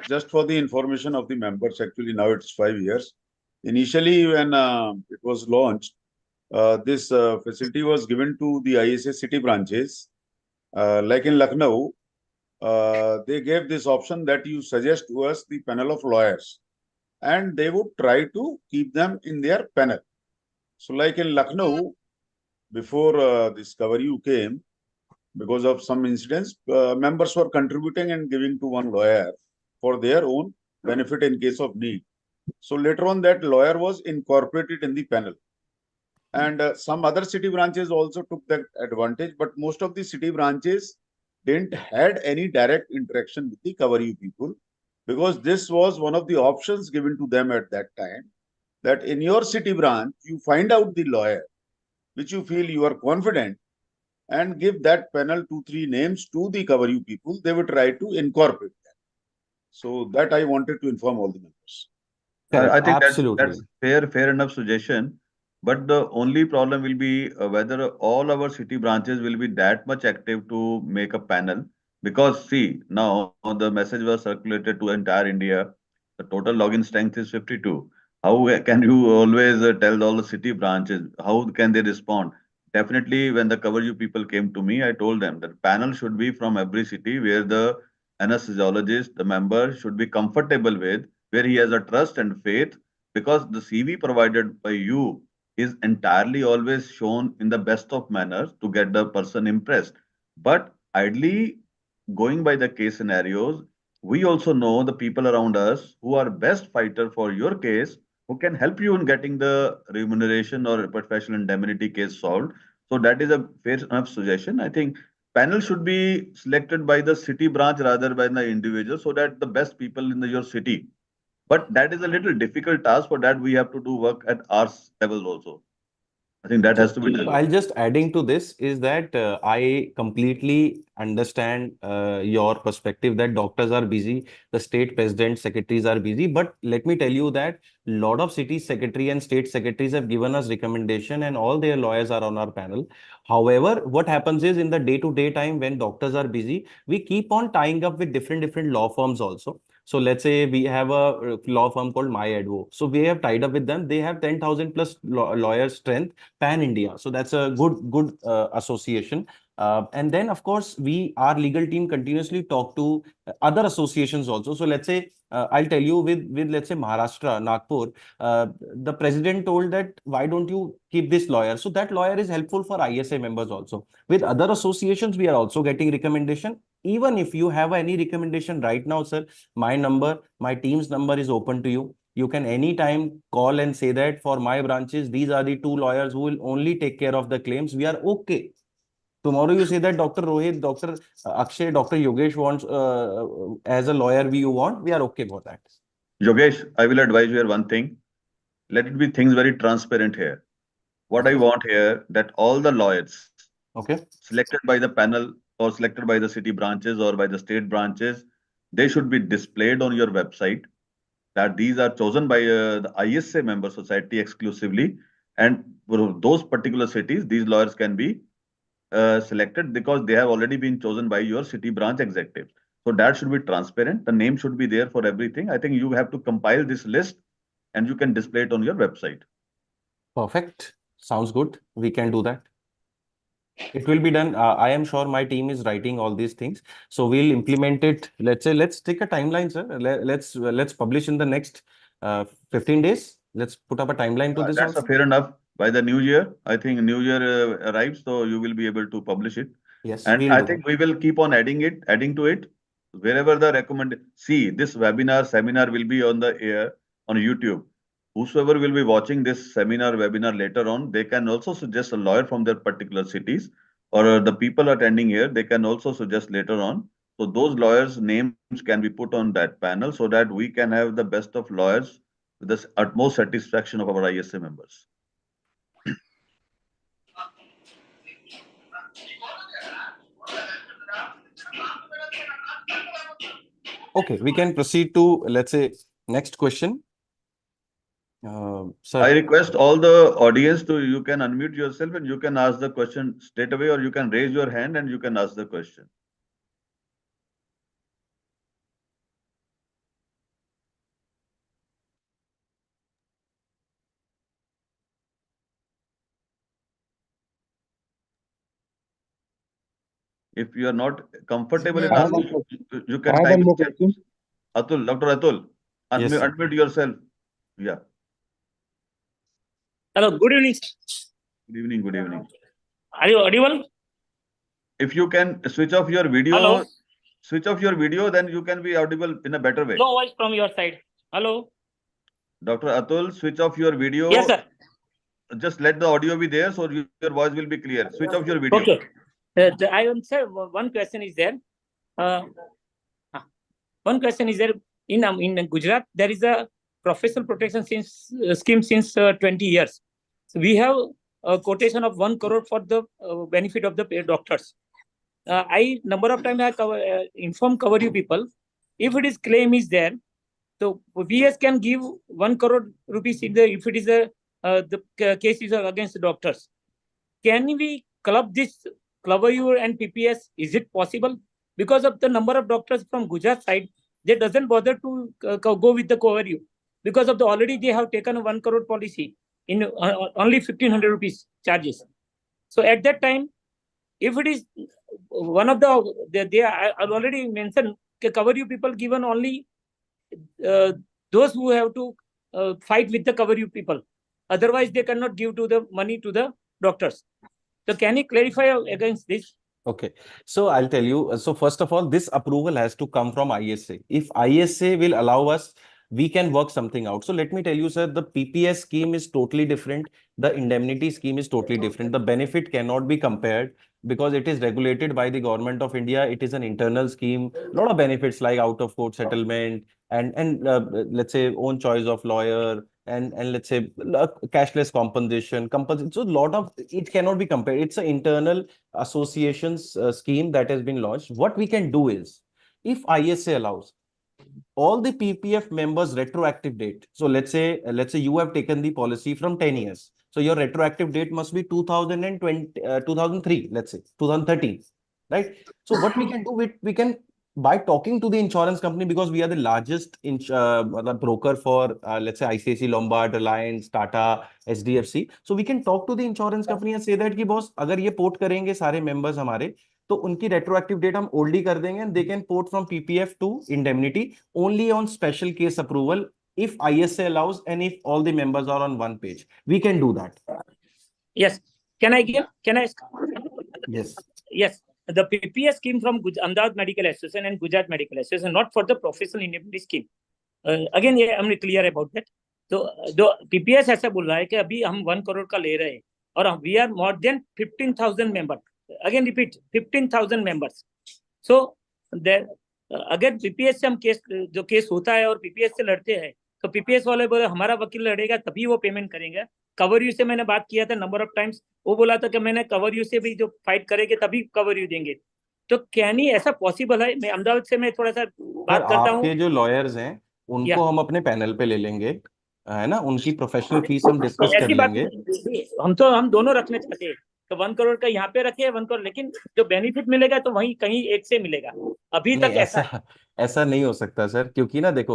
just for the information of the members, actually now it's 5 years. Initially, when it was launched, this facility was given to the ISA city branches. Like in Lucknow, they gave this option that you suggest to us the panel of lawyers, and they would try to keep them in their panel. So, like in Lucknow, before this Cover You came, because of some incidents, members were contributing and giving to one lawyer for their own benefit in case of need. So later on, that lawyer was incorporated in the panel. And some other city branches also took that advantage, but most of the city branches didn't had any direct interaction with the Cover You people, because this was one of the options given to them at that time, that in your city branch, you find out the lawyer which you feel you are confident, and give that panel 2-3 names to the Cover You people. They will try to incorporate that. So that I wanted to inform all the members. Correct. I think that's Absolutely. fair enough suggestion. But the only problem will be whether all our city branches will be that much active to make a panel. Because see, now the message was circulated to entire India. The total login strength is 52. How can you always tell all the city branches? How can they respond? Definitely, when the cover you people came to me, I told them that panel should be from every city where the anesthesiologist, the member should be comfortable with, where he has a trust and faith, because the CV provided by you is entirely always shown in the best of manners to get the person impressed. But ideally, going by the case scenarios, we also know the people around us who are best fighter for your case, who can help you in getting the remuneration or professional indemnity case solved. So that is a fair enough suggestion. I think panel should be selected by the city branch rather by the individual, so that the best people in your city. But that is a little difficult task. For that, we have to do work at our level also. I think that has to be done. I'll just adding to this is that I completely understand your perspective that doctors are busy, the state president secretaries are busy. But let me tell you that a lot of city secretary and state secretaries have given us recommendation, and all their lawyers are on our panel. However, what happens is in the day-to-day time when doctors are busy, we keep on tying up with different law firms also. So let's say we have a law firm called MyAdvo. So we have tied up with them. They have 10,000 plus lawyers strength pan India. So that's a good association. And then of course our legal team continuously talk to other associations also. So let's say I'll tell you with let's say Maharashtra, Nagpur, the president told that why don't you keep this lawyer? So that lawyer is helpful for ISA members also. With other associations, we are also getting recommendation. Even if you have any recommendation right now, sir, my team's number is open to you. You can anytime call and say that for my branches, these are the two lawyers who will only take care of the claims. We are okay. Tomorrow you say that Dr. Rohit, Dr. Akshay, Dr. Yogesh wants as a lawyer we you want, we are okay for that. Yogesh, I will advise you here one thing. Let it be things very transparent here. What I Okay. want here, that all the lawyers Okay. selected by the panel or selected by the city branches or by the state branches, they should be displayed on your website, that these are chosen by the ISA member society exclusively. And for those particular cities, these lawyers can be selected because they have already been chosen by your city branch executives. So that should be transparent. The name should be there for everything. I think you have to compile this list and you can display it on your website. Perfect. Sounds good. We can do that. It will be done. I am sure my team is writing all these things. So we'll implement it. Let's say, let's take a timeline, sir. Let's publish in the next 15 days. Let's put up a timeline to this That's a also. fair enough. By the new year, I think new year arrives, so you will be able to publish it. Yes, And we'll I do that. think we will keep on adding to it wherever the recommend. See, this webinar seminar will be on the air on YouTube. Whosoever will be watching this seminar webinar later on, they can also suggest a lawyer from their particular cities, or the people attending here, they can also suggest later on. So those lawyers' names can be put on that panel so that we can have the best of lawyers with the utmost satisfaction of our ISA members. Okay, we can proceed to, let's say, next question. I Sir, request all the audience to, you can unmute yourself and you can ask the question straight away, or you can raise your hand and you can ask the question. If you are not comfortable in I have one asking, question. you I can have type one in more chat. question. Atul, Dr. Atul, yes, sir. unmute yourself. Yeah. Hello, good evening. Good evening. Good evening. Are you audible? If you can switch off your Hello. video, then you can be audible in a better way. No voice from your side. Hello. Dr. Atul, switch off your video. Yes, sir. Just let the audio be there, so your voice will be clear. Switch off your video. Okay. I want to say one question is there. One question is there in Gujarat, there is a professional protection scheme since 20 years. So we have a quotation of 1 crore for the benefit of the doctors. I number of times I inform cover you people. If it is claim is there, so VS can give 1 crore rupees if it is a the case is against the doctors. Can we club this CoverU and PPS? Is it possible? Because of the number of doctors from Gujarat side, they doesn't bother to go with the CoverU because of the already they have taken a 1 crore policy in only 1,500 rupees charges. So at that time, if it is one of they I already mentioned CoverU people given only those who have to fight with the CoverU people. Otherwise, they cannot give to the money to the doctors. So can you clarify against this? Okay, so I'll tell you. So first of all, this approval has to come from ISA. If ISA will allow us, we can work something out. So let me tell you, sir, the PPS scheme is totally different. The indemnity scheme is totally different. The benefit cannot be compared because it is regulated by the government of India. It is an internal scheme. A lot of benefits like out of court settlement and let's say own choice of lawyer and let's say cashless compensation. So a lot of it cannot be compared. It's an internal associations scheme that has been launched. What we can do is, if ISA allows all the PPF members retroactive date. So let's say you have taken the policy from 10 years. So your retroactive date must be 2020, 2003, let's say 2013, right? So what we can do, we can by talking to the insurance company, because we are the largest broker for let's say ICICI Lombard, Reliance, Tata, SDFC. So we can talk to the insurance company and say that कि boss अगर ये port करेंगे सारे members हमारे तो उनकी retroactive date हम old ही कर देंगे and they can port from PPF to indemnity only on special case approval if ISA allows and if all the members are on one page. We can do that. Yes. Can I? Yes. Yes. The PPS scheme from Ahmedabad Medical Association and Gujarat Medical Association, not for the professional indemnity scheme. Again, yeah, I'm clear about that. तो PPS ऐसा बोल रहा है कि अभी हम 1 करोड़ का ले रहे हैं और we are more than 15,000 members. Again repeat, 15,000 members. So अगर PPS से हम जो केस होता है और PPS से लड़ते हैं तो PPS वाले बोले हमारा वकील लड़ेगा तभी वो पेमेंट करेंगे. CoverU से मैंने बात किया था नंबर ऑफ टाइम्स, वो बोला था कि मैंने CoverU से भी जो फाइट करेंगे तभी CoverU देंगे. तो क्या नहीं ऐसा पॉसिबल है? मैं अहमदाबाद से मैं थोड़ा सा बात करता हूँ. आपके जो लॉयर्स हैं उनको हम अपने पैनल पे ले लेंगे, है ना, उनकी प्रोफेशनल फीस हम डिस्कस कर लेंगे. हम दोनों रखना चाहते हैं तो 1 करोड़ का यहाँ पे रखे 1 करोड़, लेकिन जो बेनिफिट मिलेगा तो वहीं कहीं एक से मिलेगा. अभी तक ऐसा नहीं हो सकता सर, क्योंकि ना देखो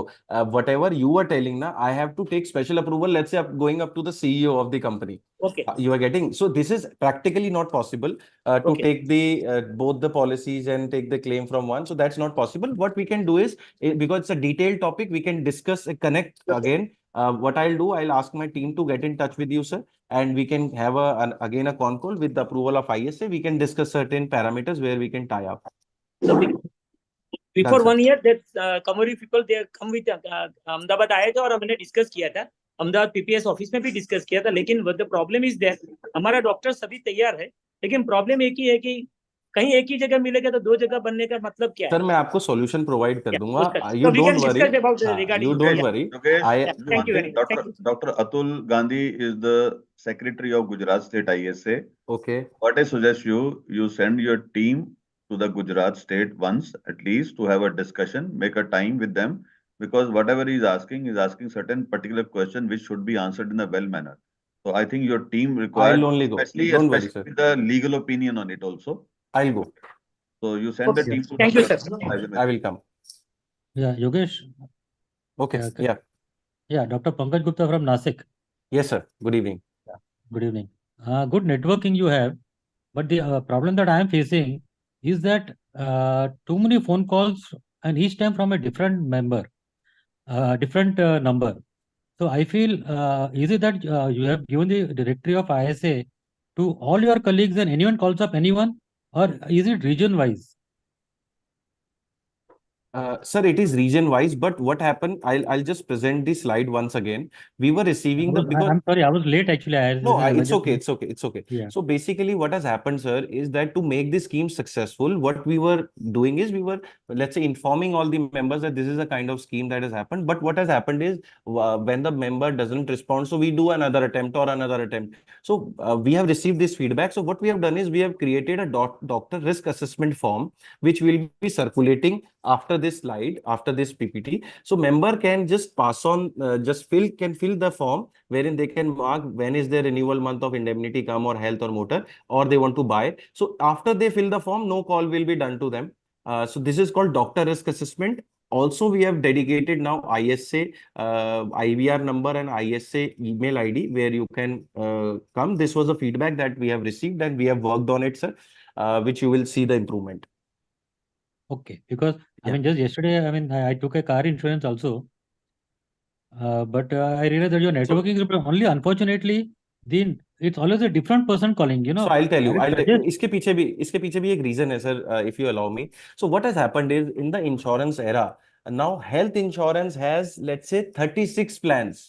whatever you are telling ना, I have to take special approval, let's say going up to the CEO of the company. Okay. You are getting, so this is practically not possible to Okay. take the both the policies and take the claim from one. So that's not possible. What we can do is, because it's a detailed topic, we can discuss, connect again. What I'll do, I'll ask my team to get in touch with you, sir, and we can have again a con call with the approval of ISA. We can discuss certain parameters where we can tie up. So before 1 year, that CoverU people they come with Ahmedabad आए थे और हमने discuss किया था. Ahmedabad PPS office में भी discuss किया था. लेकिन द प्रॉब्लम इज दैट हमारा डॉक्टर सभी तैयार है, लेकिन प्रॉब्लम एक ही है कि कहीं एक ही जगह मिलेगा तो 2 जगह बनने का मतलब क्या है? सर मैं आपको सॉल्यूशन प्रोवाइड कर दूंगा. You don't worry. You don't worry. Thank you very much. Dr. Atul Gandhi is the secretary of Gujarat State ISA. Okay. What I suggest you send your team to the Gujarat State once at least to have a discussion, make a time with them, because whatever he is asking certain particular question which should be answered in a well manner. So I think your team requires, I'll only go. Don't worry, sir. the legal opinion on it also. I'll go. So you send the team to. Thank you, sir. I will come. Yeah, Yogesh. Okay. Yeah. Yeah, Dr. Pankaj Gupta from Nasik. Yes, sir. Good evening. Good evening. Good networking you have, but the problem that I am facing is that too many phone calls and each time from a different member, different number. So I feel, is it that you have given the directory of ISA to all your colleagues and anyone calls up anyone, or is it region wise? Sir, it is region wise, but what happened, I'll just present the slide once again. We were receiving I'm sorry, I was late actually. It's okay. Yeah. So basically what has happened, sir, is that to make the scheme successful, what we were doing is we were, let's say, informing all the members that this is a kind of scheme that has happened. But what has happened is when the member doesn't respond, so we do another attempt. So we have received this feedback. So what we have done is we have created a doctor risk assessment form, which will be circulating after this this slide, after this PPT. So member can just pass on, can fill the form wherein they can mark when is their renewal month of indemnity come or health or motor, or they want to buy. So after they fill the form, no call will be done to them. So this is called doctor risk assessment. Also, we have dedicated now ISA, IVR number and ISA email ID where you can come. This was a feedback that we have received and we have worked on it, sir, which you will see the improvement. Okay, because I Yeah. mean, just yesterday, I mean, I took a car insurance also, but I realized that your networking is only, unfortunately, then it's always a different person calling. You So know, I'll tell I you, would I'll tell suggest. इसके पीछे भी एक reason है, sir, if you allow me. So what has happened is in the insurance era, now health insurance has, let's say, 36 plans.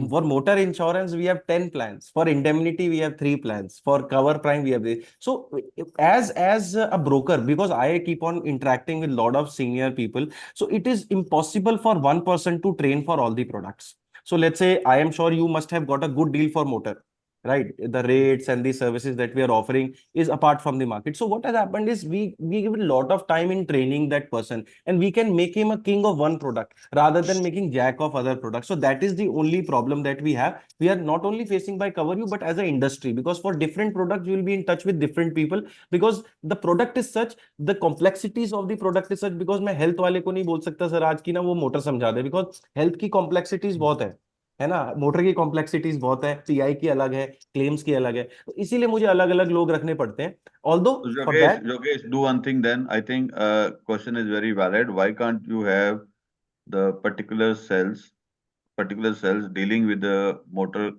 For motor insurance, we have 10 plans. For indemnity, we have 3 plans. For cover prime, we have this. So as a broker, because I keep on interacting with a lot of senior people, so it is impossible for one person to train for all the products. So let's say, I am sure you must have got a good deal for motor, right? The rates and the services that we are offering is apart from the market. So what has happened is we give a lot of time in training that person, and we can make him a king of one product rather than making jack of other products. So that is the only problem that we have. We are not only facing by cover you, but as an industry, because for different products you will be in touch with different people, because the product is such, the complexities of the product is such. Because मैं health वाले को नहीं बोल सकता sir आज की ना वो मोटर समझा दे, because health की complexities बहुत है ना, मोटर की कॉम्प्लेक्सिटीज बहुत है, पीआई की अलग है, क्लेम्स की अलग है, तो इसीलिए मुझे अलग अलग लोग रखने पड़ते हैं. Although for that, Yogesh, do one thing then. I think question is very valid. Why can't you have the particular cells dealing with the motor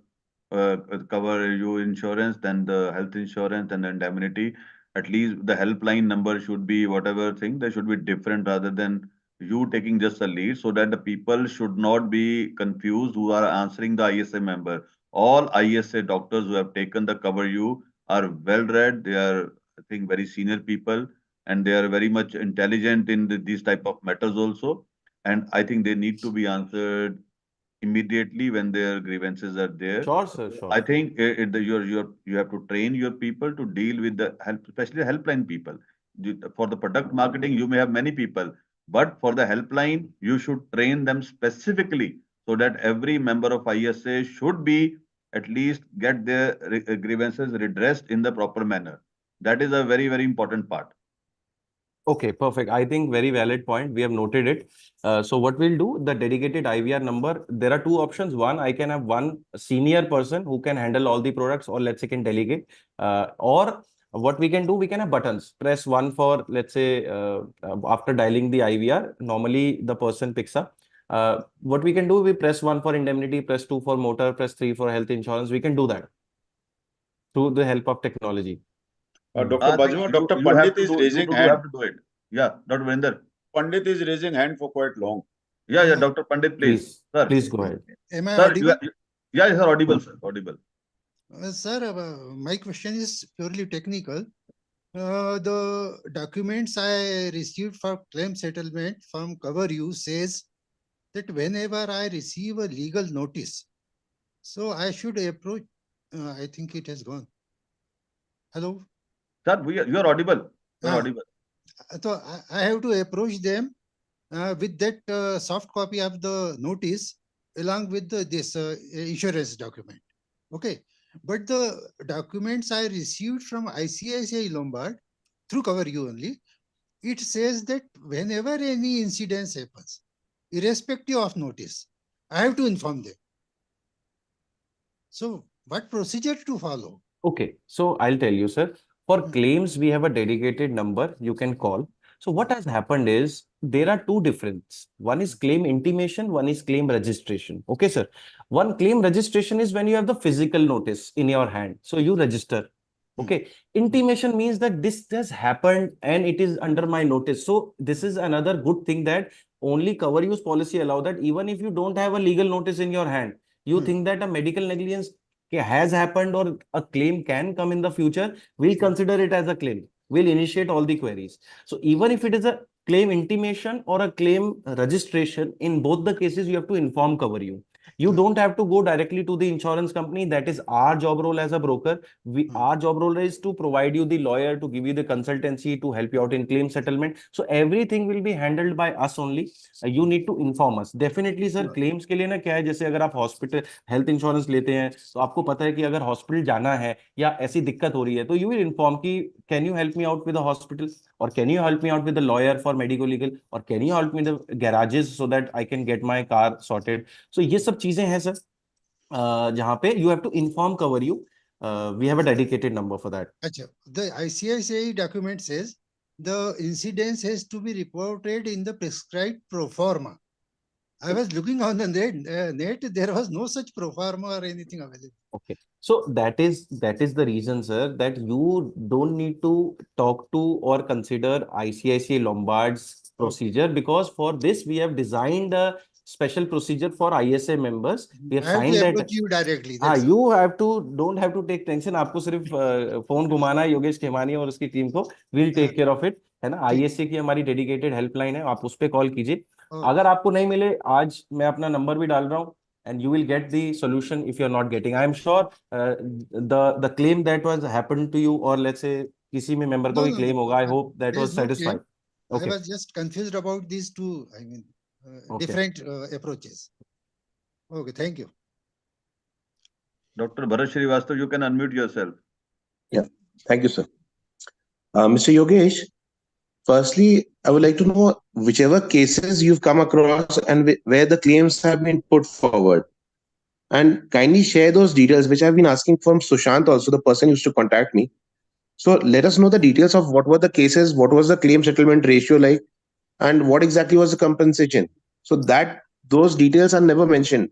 cover you insurance, then the health insurance and the indemnity? At least the helpline number should be whatever thing, they should be different rather than you taking just a lead, so that the people should not be confused who are answering the ISA member. All ISA doctors who have taken the cover you are well read. They are, I think, very senior people, and they are very much intelligent in these type of matters also. And I think they need to be answered immediately when their grievances are there. sure sir, sure. I think you have to train your people to deal with the help, especially the helpline people. For the product marketing, you may have many people, but for the helpline, you should train them specifically so that every member of ISA should be at least get their grievances redressed in the proper manner. That is a very, very important part. Okay, perfect. I think very valid point. We have noted it. So what we'll do, the dedicated IVR number, there are two options. One, I can have one senior person who can handle all the products, or let's say can delegate. Or what we can do, we can have buttons. Press one for, let's say, after dialing the IVR, normally the person picks up. What we can do, we press one for indemnity, press two for motor, press three for health insurance. We can do that through the help of technology. Dr. I think Bajwa, Dr. you have Pandit to is do, raising you hand. have to do it. Yeah, Dr. Vinder. Pandit is raising hand for quite long. Yeah, Dr. Pandit, please. Sir, Please go ahead. Am I sir, audible? yeah, sir, audible, sir, audible. Sir, my question is purely technical. The documents I received for claim settlement from Cover You says that whenever I receive a legal notice, so I should approach. I think it has gone. Hello. Sir, you are audible. You are Ah. audible. So I have to approach them with that soft copy of the notice along with this insurance document. Okay. But the documents I received from ICICI Lombard through Cover You only, it says that whenever any incident happens, irrespective of notice, I have to inform them. So what procedure to follow? Okay, so I'll tell you, sir. For claims, we have a dedicated number you can call. So what has happened is there are two difference. One is claim intimation, one is claim registration. Okay, sir. One claim registration is when you have the physical notice in your hand. So you register. Okay. Intimation means that this has happened and it is under my notice. So this is another good thing that only cover use policy allow that even if you don't have a legal notice in your hand, you think that a medical negligence has happened or a claim can come in the future, we'll consider it as a claim. We'll initiate all the queries. So even if it is a claim intimation or a claim registration, in both the cases, you have to inform cover you. You don't have to go directly to the insurance company. That is our job role as a broker. Our job role is to provide you the lawyer, to give you the consultancy, to help you out in claim settlement. So everything will be handled by us only. You need to inform us. Definitely, sir. Claims के लिए ना क्या है, जैसे अगर आप hospital health insurance लेते हैं तो आपको पता है कि अगर हॉस्पिटल जाना है या ऐसी दिक्कत हो रही है तो यू विल इन्फॉर्म कि can you help me out with the hospital, or can you help me out with the lawyer for medico legal, or can you help me the garages so that I can get my car sorted. So ये सब चीजें हैं sir, जहाँ पे you have to inform cover you. We have a dedicated number for that. Achha, the ICICI document says the incidence has to be reported in the prescribed pro forma. I was looking on the net, there was no such pro forma or anything available. Okay, so that is the reason, sir, that you don't need to talk to or consider ICICI Lombard's procedure, because for this we have designed a special procedure for ISA members. We have I have signed to that. approach you directly. हाँ, That's all. you have to don't have to take tension. आपको सिर्फ phone घुमाना है योगेश खेमानी और उसकी team को. We'll take care of it, है ना. ISA की हमारी डेडिकेटेड हेल्पलाइन है, आप उस पे कॉल कीजिए. अगर आपको नहीं मिले, आज मैं अपना नंबर भी डाल रहा हूँ, and you will get the solution if you're not getting. I am sure the claim that was happened to you, or let's say किसी में member को भी claim होगा. I hope that There was is no satisfied. claim. Okay. I was just confused about these two, I mean, Okay. different approaches. Okay, thank you. Dr. Bharat Srivastava, you can unmute yourself. Yeah, thank you, sir. Mr. Yogesh, firstly, I would like to know whichever cases you've come across and where the claims have been put forward. And kindly share those details, which I've been asking from Sushant also, the person who used to contact me. So let us know the details of what were the cases, what was the claim settlement ratio like, and what exactly was the compensation. So that those details are never mentioned.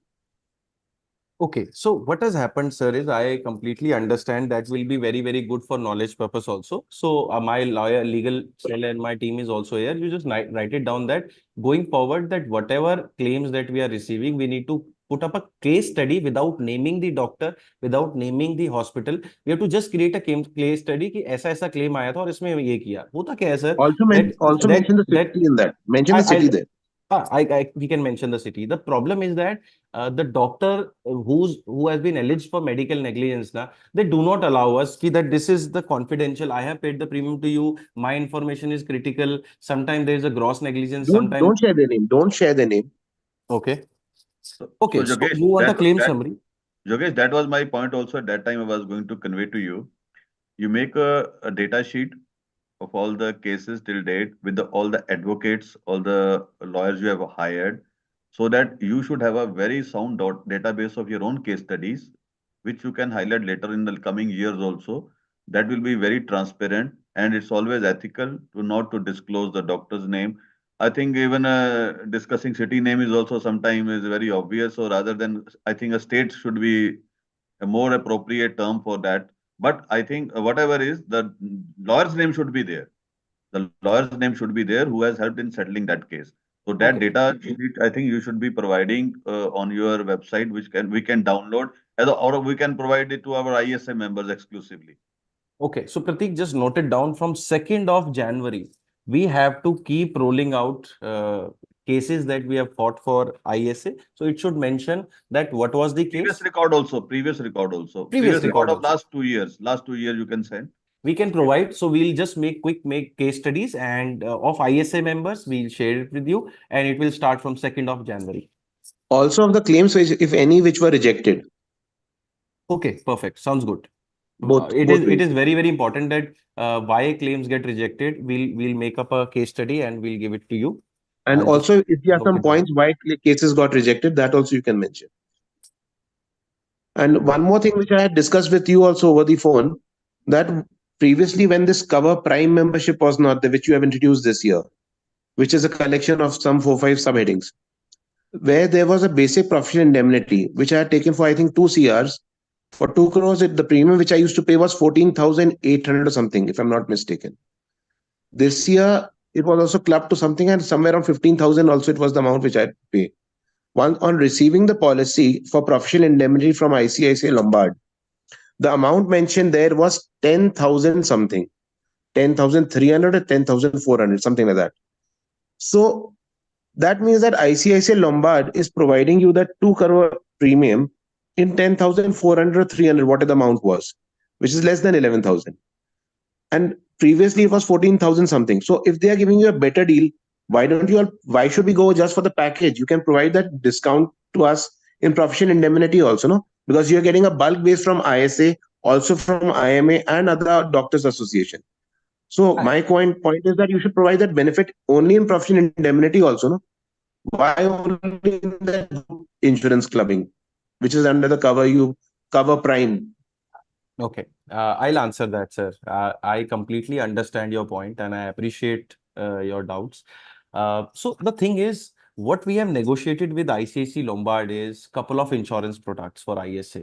Okay, so what has happened, sir, is I completely understand that will be very, very good for knowledge purpose also. So my lawyer, legal cell and my team is also here. You just write it down that going forward, that whatever claims that we are receiving, we need to put up a case study without naming the doctor, without naming the hospital. We have to just create a case study कि ऐसा ऐसा claim आया था और इसमें ये किया. होता क्या है, sir? Also mention the city in that. Mention the city there. We can mention the city. The problem is that the doctor who has been alleged for medical negligence, they do not allow us that this is the confidential. I have paid the premium to you. My information is critical. Sometimes there is a gross negligence. Don't share their name. Don't share their name. Okay. Okay, so Yogesh, you want a claim summary? Yogesh, that was my point also at that time I was going to convey to you. You make a data sheet of all the cases till date with all the advocates, all the lawyers you have hired, so that you should have a very sound database of your own case studies, which you can highlight later in the coming years also. That will be very transparent, and it's always ethical to not to disclose the doctor's name. I think even discussing city name is also sometimes is very obvious, or rather than I think a state should be a more appropriate term for that. But I think whatever is, the lawyer's name should be there. The lawyer's name should be there who has helped in settling that case. So that data, I think you should be providing on your website, which we can download, or we can provide it to our ISA members exclusively. Okay, so Pratik, just note it down from 2nd of January. We have to keep rolling out cases that we have fought for ISA. So it should mention that what was the case. Previous record also. Previous record of last 2 years. Last 2 years you can send. We can provide. So we'll just make case studies and of ISA members, we'll share it with you, and it will start from 2nd of January. Also of the claims, if any, which were rejected. Okay, perfect. Sounds good. It is very, very important that why claims get rejected. We'll make up a case study and we'll give it to you. And also, if you have some points why cases got rejected, that also you can mention. And one more thing which I had discussed with you also over the phone, that previously when this cover prime membership was not there, which you have introduced this year, which is a collection of some 4-5 subheadings, where there was a basic professional indemnity, which I had taken for I think 2 CRs. For 2 crores, the premium which I used to pay was 14,800 or something, if I'm not mistaken. This year, it was also clubbed to something, and somewhere around 15,000 also it was the amount which I pay. On receiving the policy for professional indemnity from ICICI Lombard, the amount mentioned there was 10,000 something, 10,300 or 10,400, something like that. So that means that ICICI Lombard is providing you that 2 crore premium in 10,400, 300, whatever the amount was, which is less than 11,000. And previously it was 14,000 something. So if they are giving you a better deal, why should we go just for the package? You can provide that discount to us in professional indemnity also, no? Because you're getting a bulk base from ISA, also from IMA and other doctors association. So my point is that you should provide that benefit only in professional indemnity also, no? Why only in the insurance clubbing, which is under the cover prime? Okay, I'll answer that, sir. I completely understand your point and I appreciate your doubts. So the thing is, what we have negotiated with ICICI Lombard is couple of insurance products for ISA.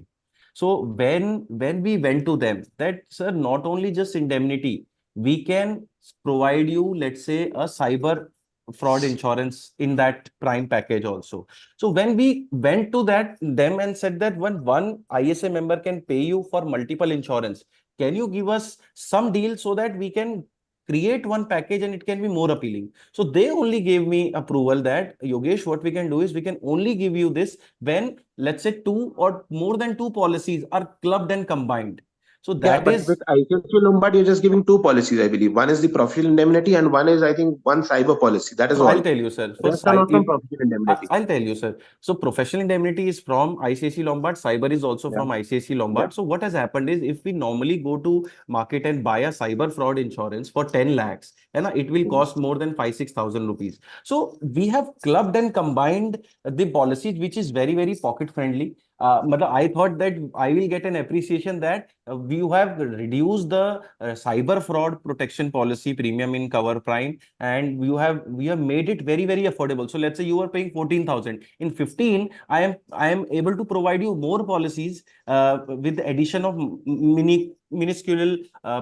So when we went to them, that sir, not only just indemnity, we can provide you, let's say, a cyber fraud insurance in that prime package also. So when we went to them and said that one ISA member can pay you for multiple insurance, can you give us some deal so that we can create one package and it can be more appealing? So they only gave me approval that Yogesh, what we can do is we can only give you this when, let's say, two or more than two policies are clubbed and combined. So Yeah, that but is. with ICICI Lombard, you're just giving two policies, I believe. One is the professional indemnity, and one is, I think, one cyber policy. That is So I'll all. tell you, sir. Rest are not from professional indemnity. I'll tell you, sir. So professional indemnity is from ICICI Lombard. Cyber is also Yeah, from ICICI yeah. Lombard. So what has happened is if we normally go to market and buy a cyber fraud insurance for 10 lakhs, and it will cost more than 5-6,000 rupees. So we have clubbed and combined the policies, which is very, very pocket friendly. I thought that I will get an appreciation that we have reduced the cyber fraud protection policy premium in Cover Prime, and we have made it very, very affordable. So let's say you are paying 14,000. In 15, I am able to provide you more policies with the addition of minuscule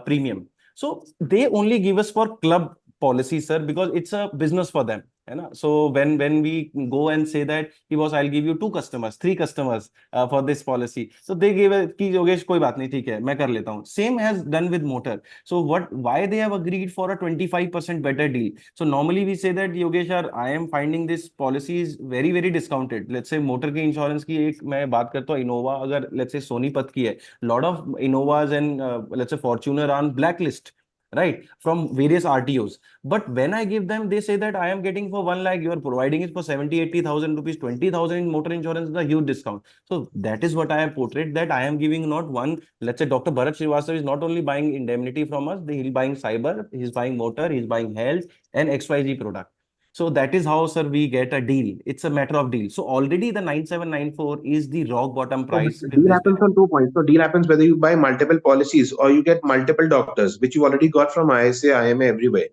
premium. So they only give us for club policy, sir, because it's a business for them. है ना? So when we go and say that he was, I'll give you 2 customers, 3 customers for this policy. So they gave a कि योगेश कोई बात नहीं ठीक है मैं कर लेता हूँ. Same has done with motor. So why they have agreed for a 25% better deal? So normally we say that Yogesh sir, I am finding this policy is very, very discounted. Let's say motor की insurance की एक मैं बात करता हूँ Innova अगर let's say Sonipat की है, lot of Innovas and let's say Fortuner on blacklist, right, from various RTOs. But when I give them, they say that I am getting for 1 lakh, you are providing it for 70-80,000 rupees, 20,000 in motor insurance is a huge discount. So that is what I have portrayed, that I am giving not one, let's say Dr. Bharat Srivastava is not only buying indemnity from us, he's buying cyber, he's buying motor, he's buying health and XYZ product. So that is how, sir, we get a deal. It's a matter of deal. So already the 9794 is the rock bottom So, but price the with deal this. happens on 2 points. So deal happens whether you buy multiple policies or you get multiple doctors, which you already got from ISA, IMA, everywhere.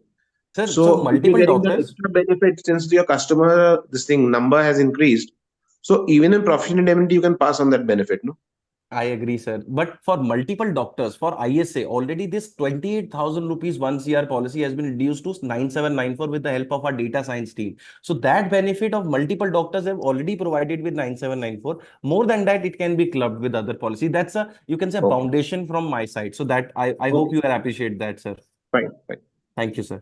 Sir, so So if you're multiple getting that doctors. extra benefit since your customer, this thing number has increased. So even in professional indemnity, you can pass on that benefit, no? I agree, sir. But for multiple doctors, for ISA, already this 28,000 rupees 1 CR policy has been reduced to 9794 with the help of our data science team. So that benefit of multiple doctors have already provided with 9794. More than that, it can be clubbed with other policy. That's a, you can say, Okay. foundation from my side. So that I hope Okay. you will appreciate that, sir. Fine, fine. Thank you, sir.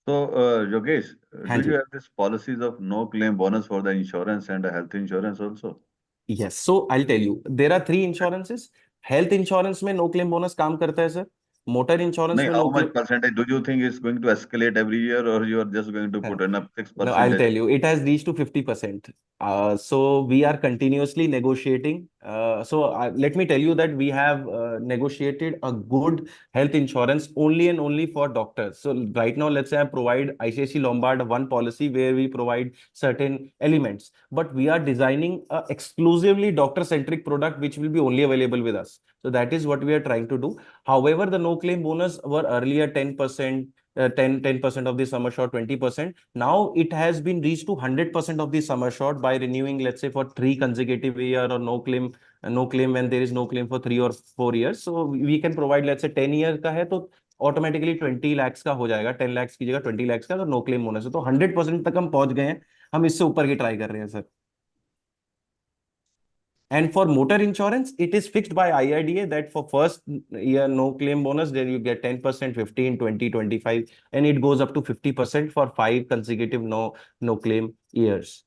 So, Yogesh, do Hanji. you have this policies of no claim bonus for the insurance and the health insurance also? Yes. So I'll tell you, there are 3 insurances. Health insurance में no claim bonus काम करता है, sir. Motor insurance No, में how no much claim. percentage do you think is going to escalate every year, or you are just going to put in a fixed No, I'll percentage? tell you, it has reached to 50%. So we are continuously negotiating. Let me tell you that we have negotiated a good health insurance only and only for doctors. So right now, let's say I provide ICICI Lombard one policy where we provide certain elements, but we are designing a exclusively doctor-centric product which will be only available with us. So that is what we are trying to do. However, the no claim bonus were earlier 10%. 10% of the sum assured, 20%. Now it has been reached to 100% of the sum assured by renewing, let's say, for 3 consecutive year or no claim when there is no claim for 3 or 4 years. So we can provide, let's say, 10 years का है तो automatically 20 lakhs का हो जाएगा, 10 lakhs की जगह 20 lakhs का, तो नो क्लेम होने से तो 100% तक हम पहुंच गए हैं. हम इससे ऊपर की ट्राई कर रहे हैं, sir. And for motor insurance, it is fixed by IRDA that for first year no claim bonus, then you get 10%, 15, 20, 25, and it goes up to 50% for 5 consecutive no claim years.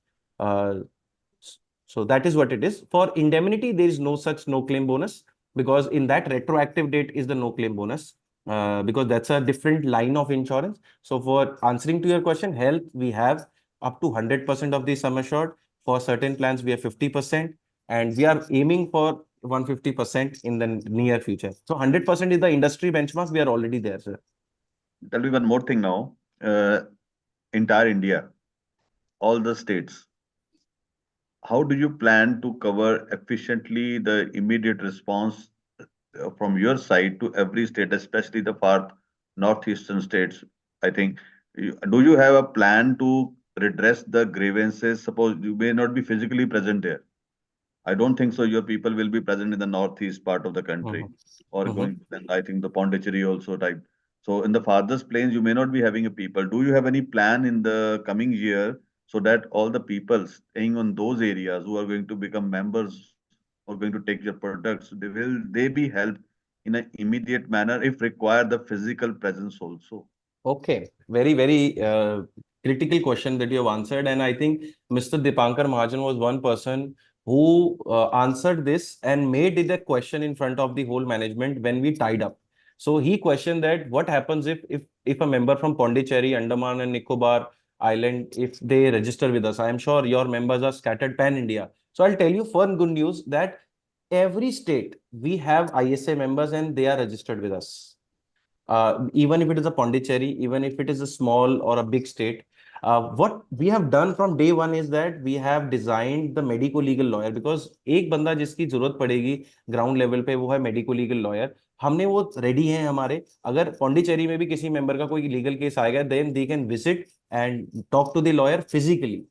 So that is what it is. For indemnity, there is no such no claim bonus, because in that retroactive date is the no claim bonus, because that's a different line of insurance. So for answering to your question, health, we have up to 100% of the sum assured. For certain plans, we have 50%, and we are aiming for 150% in the near future. So 100% is the industry benchmark. We are already there, sir. Tell me one more thing now. Entire India, all the states, how do you plan to cover efficiently the immediate response from your side to every state, especially the far northeastern states? I think, do you have a plan to redress the grievances? Suppose you may not be physically present there. I don't think so. Your people will be present in the northeast part of the country, or going to then I think the Pondicherry also type. So in the farthest plains, you may not be having a people. Do you have any plan in the coming year so that all the people staying on those areas who are going to become members or going to take your products, they be helped in an immediate manner if require the physical presence also? Okay, very critical question that you have answered, and I think Mr. Dipankar Mahajan was one person who answered this and made it a question in front of the whole management when we tied up. So he questioned that what happens if a member from Pondicherry, Andaman and Nicobar Island, if they register with us. I am sure your members are scattered pan India. So I'll tell you one good news that every state we have ISA members and they are registered with us. Even if it is a Pondicherry, even if it is a small or a big state. What we have done from day one is that we have designed the medico-legal lawyer, because एक बंदा जिसकी जरूरत पड़ेगी ground level पे वो है medico legal lawyer. हमने वो रेडी हैं हमारे. अगर पौंडीचेरी में भी किसी मेंबर का कोई लीगल केस आएगा, then they can visit and talk to the lawyer physically.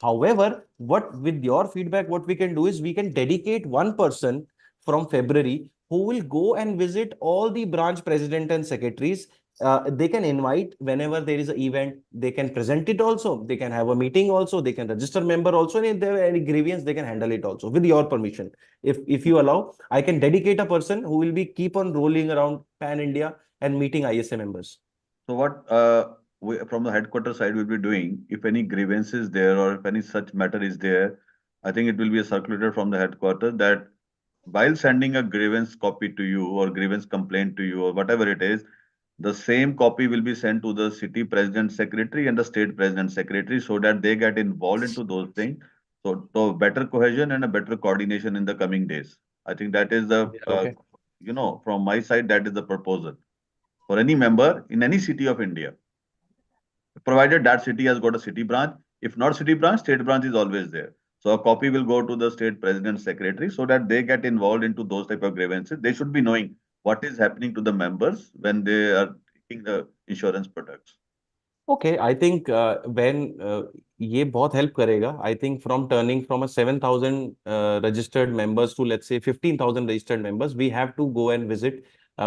However, what with your feedback, what we can do is we can dedicate one person from February who will go and visit all the branch president and secretaries. They can invite whenever there is an event. They can present it also. They can have a meeting also. They can register member also. And if there are any grievance, they can handle it also with your permission. If you allow, I can dedicate a person who will be keep on rolling around pan India and meeting ISA members. So what we, from the headquarters side will be doing, if any grievance is there or if any such matter is there, I think it will be a circulator from the headquarters that while sending a grievance copy to you or grievance complaint to you or whatever it is, the same copy will be sent to the city president secretary and the state president secretary so that they get involved into those things. So better cohesion and a better coordination in the coming days. I think that is the, Okay. from my side, that is the proposal for any member in any city of India, provided that city has got a city branch. If not city branch, state branch is always there. So a copy will go to the state president secretary so that they get involved into those type of grievances. They should be knowing what is happening to the members when they are taking the insurance products. Okay, I think when ये बहुत help करेगा. I think from turning from a 7,000 registered members to let's say 15,000 registered members, we have to go and visit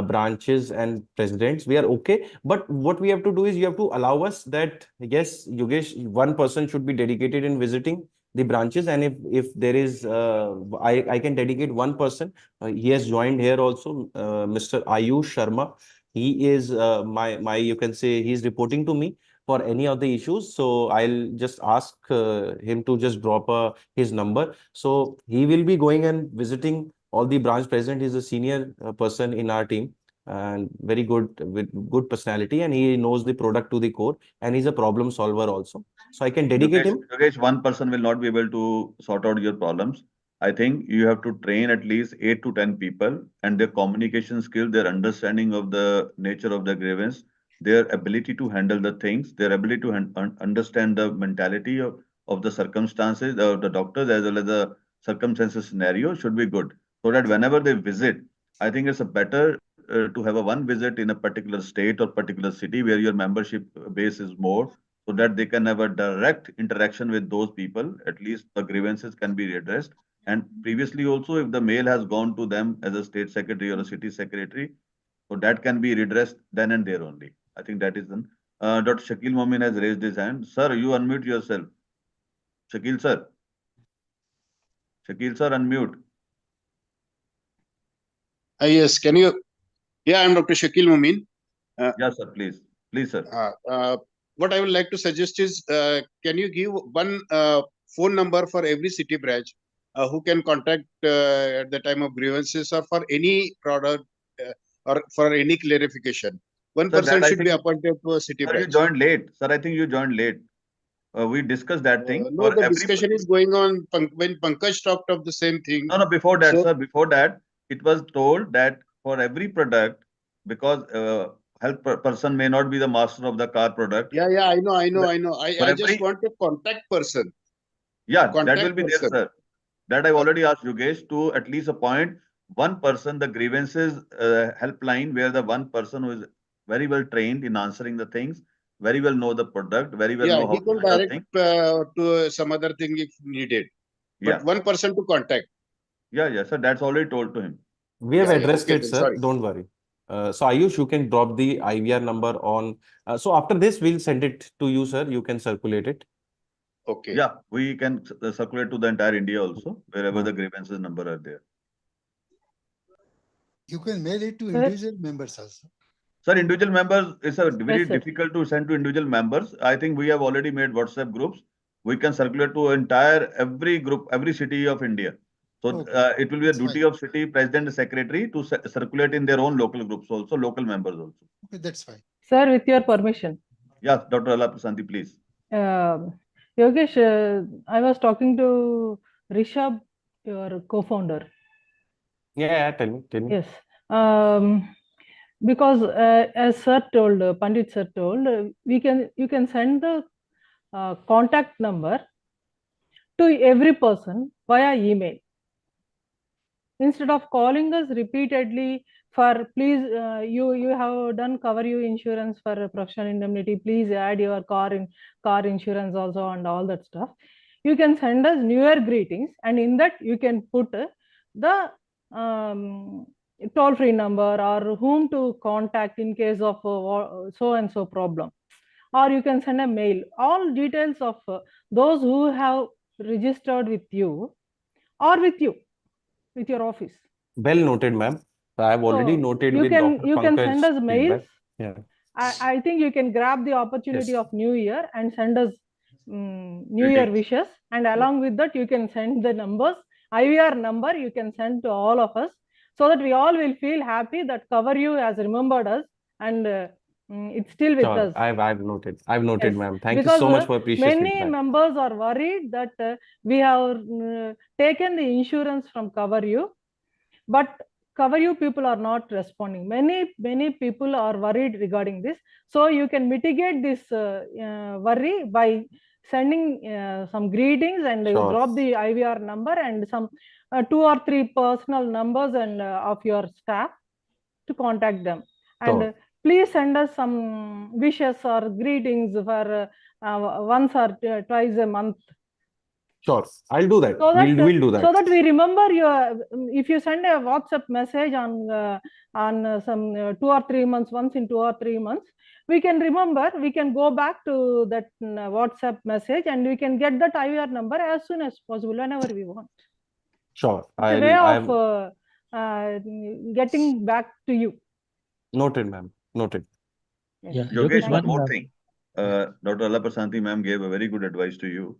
branches and presidents. We are okay, but what we have to do is you have to allow us that yes, Yogesh, one person should be dedicated in visiting the branches, and if there is, I can dedicate one person. He has joined here also, Mr. Ayush Sharma. He is my you can say he's reporting to me for any of the issues. So I'll just ask him to just drop his number. So he will be going and visiting all the branch president. He's a senior person in our team and very good with good personality, and he knows the product to the core, and he's a problem solver also. So I can dedicate him. Yogesh, one person will not be able to sort out your problems. I think you have to train at least 8 to 10 people and their communication skill, their understanding of the nature of the grievance, their ability to handle the things, their ability to understand the mentality of the circumstances, of the doctors as well as the circumstances scenario should be good. So that whenever they visit, I think it's a better to have a one visit in a particular state or particular city where your membership base is more so that they can have a direct interaction with those people. At least the grievances can be redressed. And previously also, if the mail has gone to them as a state secretary or a city secretary, so that can be redressed then and there only. I think that is done. Dr. Shakil Momin has raised his hand. Sir, you unmute yourself. Shakil sir. Shakil sir, unmute. Yes, can you? Yeah, I'm Dr. Shakil Mumin. Yes, sir, please. Please, sir. What I would like to suggest is, can you give one phone number for every city branch? who can contact at the time of grievances or for any product or for any clarification. One Sir, person that I should be think, appointed to a city sir, you branch. joined late. Sir, I think you joined late. We discussed that thing No, for the every. discussion is going on when Pankaj talked of the same thing. No, no, before that, So, sir, before that, it was told that for every product, because person may not be the master of the car product. yeah, I know. For I just every, want a contact person. yeah, that will Contact be there, person. sir. That I've already asked Yogesh to at least appoint one person, the grievances helpline, where the one person who is very well trained in answering the things, very well know the product, very well Yeah, know how he to can handle direct things. to some other thing if needed. But Yeah, one person to contact. yeah, sir. That's already told to him. We have Yeah, addressed okay, it, then, sir. sorry. Don't worry. So Ayush, you can drop the IVR number on. So after this, we'll send it to you, sir. You can circulate it. Okay. Yeah, we can circulate to the entire India also, wherever Yeah. the grievances number are there. You can mail it to Sir? individual members also. Sir, individual members is a very Yes, sir. difficult to send to individual members. I think we have already made WhatsApp groups. We can circulate to entire every group, every city of India. So Okay, it will be a that's duty fine. of city president and secretary to circulate in their own local groups also, local members also. Okay, that's fine. Sir, with your permission. Yes, Dr. Allah Prasanti, please. Yogesh, I was talking to Rishabh, your co-founder. Yeah, tell me, tell me. Yes. Because as sir told, Pandit sir told, you can send the contact number to every person via email. Instead of calling us repeatedly for please, you have done cover you insurance for professional indemnity, please add your car insurance also and all that stuff. You can send us New Year greetings, and in that you can put the toll-free number or whom to contact in case of so and so problem, or you can send a mail, all details of those who have registered with you or with your office. Well noted, ma'am. I have already So noted you with can Dr. send Pankaj's us mails. feedback. Yeah. I think you can grab the opportunity Yes. of New Year and send us New Year Greetings. wishes, and along with that you can send the numbers, IVR number you can send to all of us, so that we all will feel happy that cover you has remembered us, and it's still with Sure. us. I've noted. I've noted, Yes, ma'am. Thank you because so much for precious many feedback. members are worried that we have taken the insurance from cover you, but cover you people are not responding. Many people are worried regarding this, so you can mitigate this worry by sending some greetings, and Sure. drop the IVR number and some 2 or 3 personal numbers and of your staff to contact them. And Sure. please send us some wishes or greetings for once or twice a month, Sure. I'll do that. so that We'll do that. so that we remember your. If you send a WhatsApp message on some 2 or 3 months, once in 2 or 3 months, we can remember, we can go back to that WhatsApp message, and we can get that IVR number as soon as possible whenever we want. Sure. It's a way I've of getting back to you. noted, ma'am. Noted. Yeah, Yogesh, Yogesh, one more one, thing. Dr. Allah Prasanti ma'am gave a very good advice to you.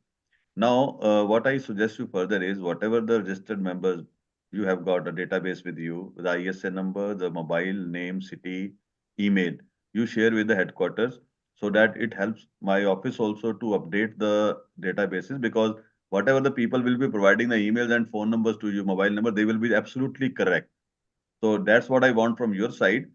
Now, what I suggest you further is whatever the registered members you have got a database with you, the ISN number, the mobile name, city, email, you share with the headquarters so that it helps my office also to update the databases, because whatever the people will be providing the emails and phone numbers to you, mobile number, they will be absolutely correct. So that's what I want from your side.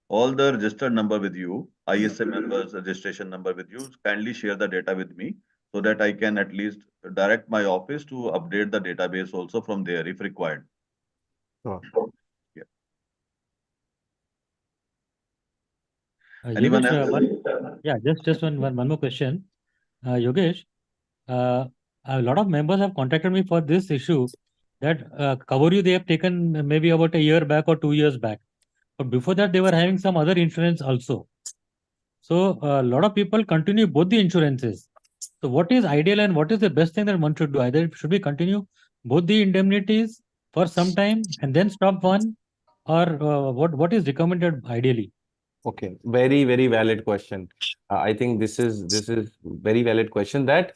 All the registered number with you, ISM members, registration number with you, kindly share the data with me so that I can at least direct my office to update the database also from there if required. Sure. Yeah. Yogesh, Anyone else? yeah, just one more question. Yogesh, a lot of members have contacted me for this issue that cover you they have taken maybe about a year back or 2 years back. But before that, they were having some other insurance also. So a lot of people continue both the insurances. So what is ideal and what is the best thing that one should do? Either should we continue both the indemnities for some time and then stop one, or what is recommended ideally? Okay, very, very valid question. I think this is very valid question that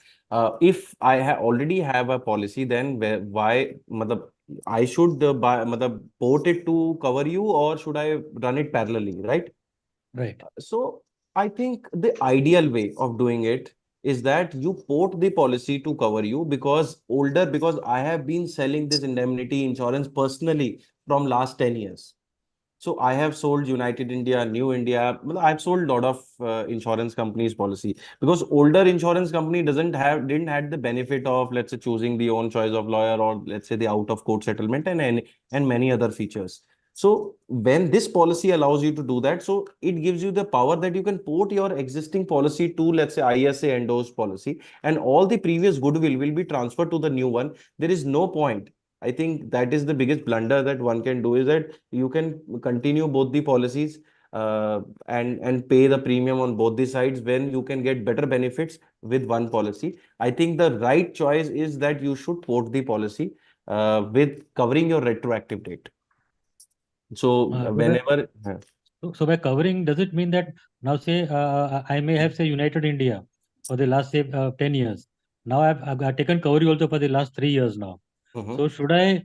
if I already have a policy, then why, matlab, I should buy, matlab, port it to cover you, or should I run it parallelly, right? Right. So I think the ideal way of doing it is that you port the policy to cover you, because I have been selling this indemnity insurance personally from last 10 years. So I have sold United India, New India. Well, I've sold a lot of insurance companies policy, because older insurance company didn't had the benefit of, let's say, choosing the own choice of lawyer, or let's say the out of court settlement, and many other features. So when this policy allows you to do that, so it gives you the power that you can port your existing policy to, let's say, ISA endorsed policy, and all the previous goodwill will be transferred to the new one. There is no point. I think that is the biggest blunder that one can do, is that you can continue both the policies, and pay the premium on both the sides, when you can get better benefits with one policy. I think the right choice is that you should port the policy with covering your retroactive date. So So whenever so by covering, does it mean that now say I may have say United India for the last say 10 years. Now I've taken cover you also for the last 3 years now. Mhm. So should I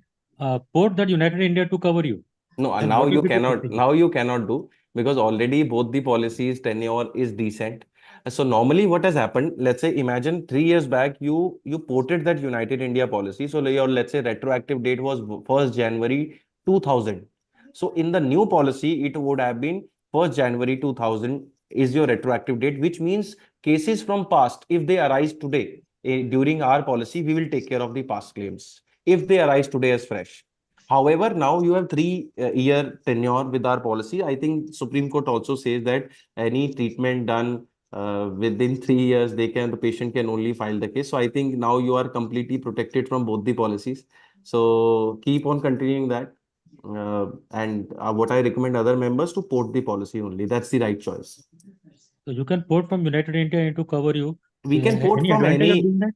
port that United India to cover you? No, And now what will you be the cannot. procedure? Now you cannot do, because already both the policies tenure is decent. So normally what has happened, let's say, imagine 3 years back, you ported that United India policy. So your, let's say, retroactive date was 1st January 2000. So in the new policy, it would have been 1st January 2000 is your retroactive date, which means cases from past, if they arise today, during our policy, we will take care of the past claims if they arise today as fresh. However, now you have 3 year tenure with our policy. I think Supreme Court also says that any treatment done within 3 years, the patient can only file the case. So I think now you are completely protected from both the policies. So keep on continuing that. And what I recommend other members to port the policy only. That's the right choice. So you can port from United India into cover you. We can port Any from advantage of any. doing that?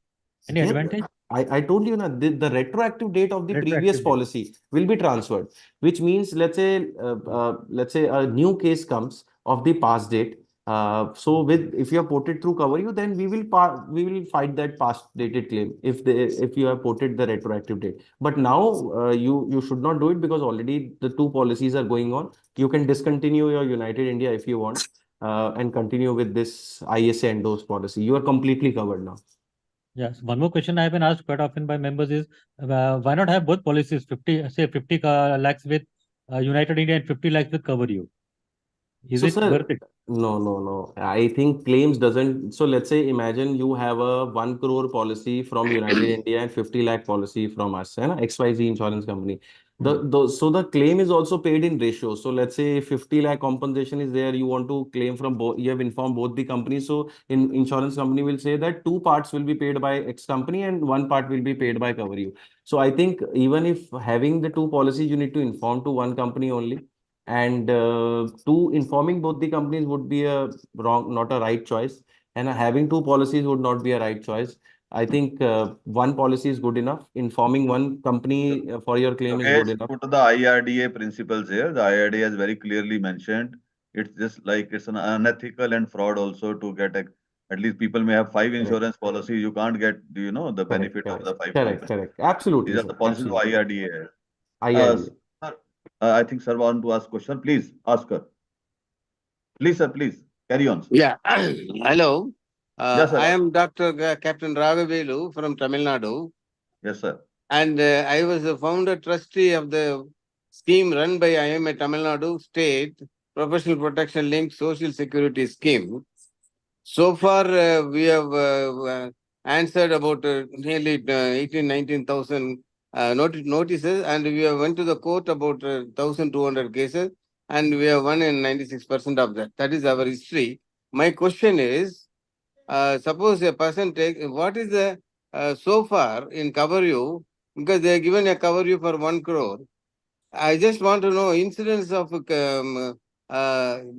Any Yeah, advantage? I told you, na, the retroactive date of the previous Retroactive date. policy will be transferred, which means, let's say a new case comes of the past date. So with, if you have ported through cover you, then we will fight that past dated claim if you have ported the retroactive date. But now you should not do it, because already the two policies are going on. You can discontinue your United India if you want, and continue with this ISA endorsed policy. You are completely covered now. Yes. One more question I have been asked quite often by members is why not have both policies, 50 lakhs with United India and 50 lakhs with cover you? Is So, it sir, worth it? no, no, no. I think claims doesn't. So, let's say, imagine you have a 1 crore policy from United India and 50 lakh policy from us, and XYZ insurance company. So the claim is also paid in ratio. So, let's say 50 lakh compensation is there. You want to claim from both. You have informed both the companies. So, insurance company will say that two parts will be paid by X company and one part will be paid by cover you. So, I think even if having the two policies, you need to inform to one company only, and to informing both the companies would be a wrong, not a right choice, and having two policies would not be a right choice. I think one policy is good enough. Informing one company for your claim is good Yogesh, enough. put the IRDA principles here. The IRDA has very clearly mentioned it's just like it's an unethical and fraud also to get a, at least people may have five Correct, insurance policies. You can't get, you know, the correct, benefit of correct, the five correct, policies. correct. Absolutely, These are sir. the policies of Absolutely. IRDA. IRDA. Sir, I think sir want to ask question. Please ask her. Please, sir, please carry on, sir. Yeah. Hello. Yes, sir. I am Dr. Captain Raghavelu from Tamil Nadu, Yes, sir. and I was the founder trustee of the scheme run by IMA Tamil Nadu State Professional Protection Linked Social Security Scheme. So far, we have answered about nearly 18, 19,000 notices, and we have went to the court about 1,200 cases, and we have won in 96% of that. That is our history. My question is, suppose a person take, what is the, so far in cover you, because they are given a cover you for 1 crore. I just want to know incidence of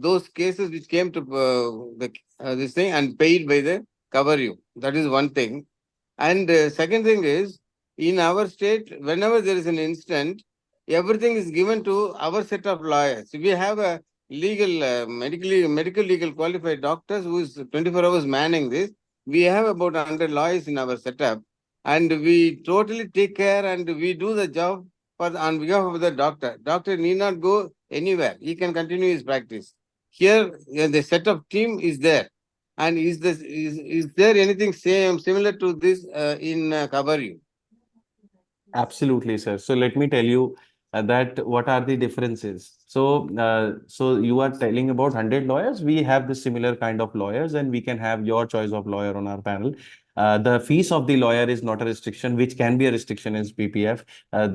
those cases which came to this thing and paid by the cover you. That is one thing. And second thing is, in our state, whenever there is an incident, everything is given to our set of lawyers. We have a medical legal qualified doctors who is 24 hours manning this. We have about 100 lawyers in our setup, and we totally take care and we do the job on behalf of the doctor. Doctor need not go anywhere. He can continue his practice. Here, the setup team is there. And is there anything similar to this in Cover You? Absolutely, sir. So let me tell you that what are the differences. So you are telling about 100 lawyers. We have the similar kind of lawyers, and we can have your choice of lawyer on our panel. The fees of the lawyer is not a restriction, which can be a restriction in PPF.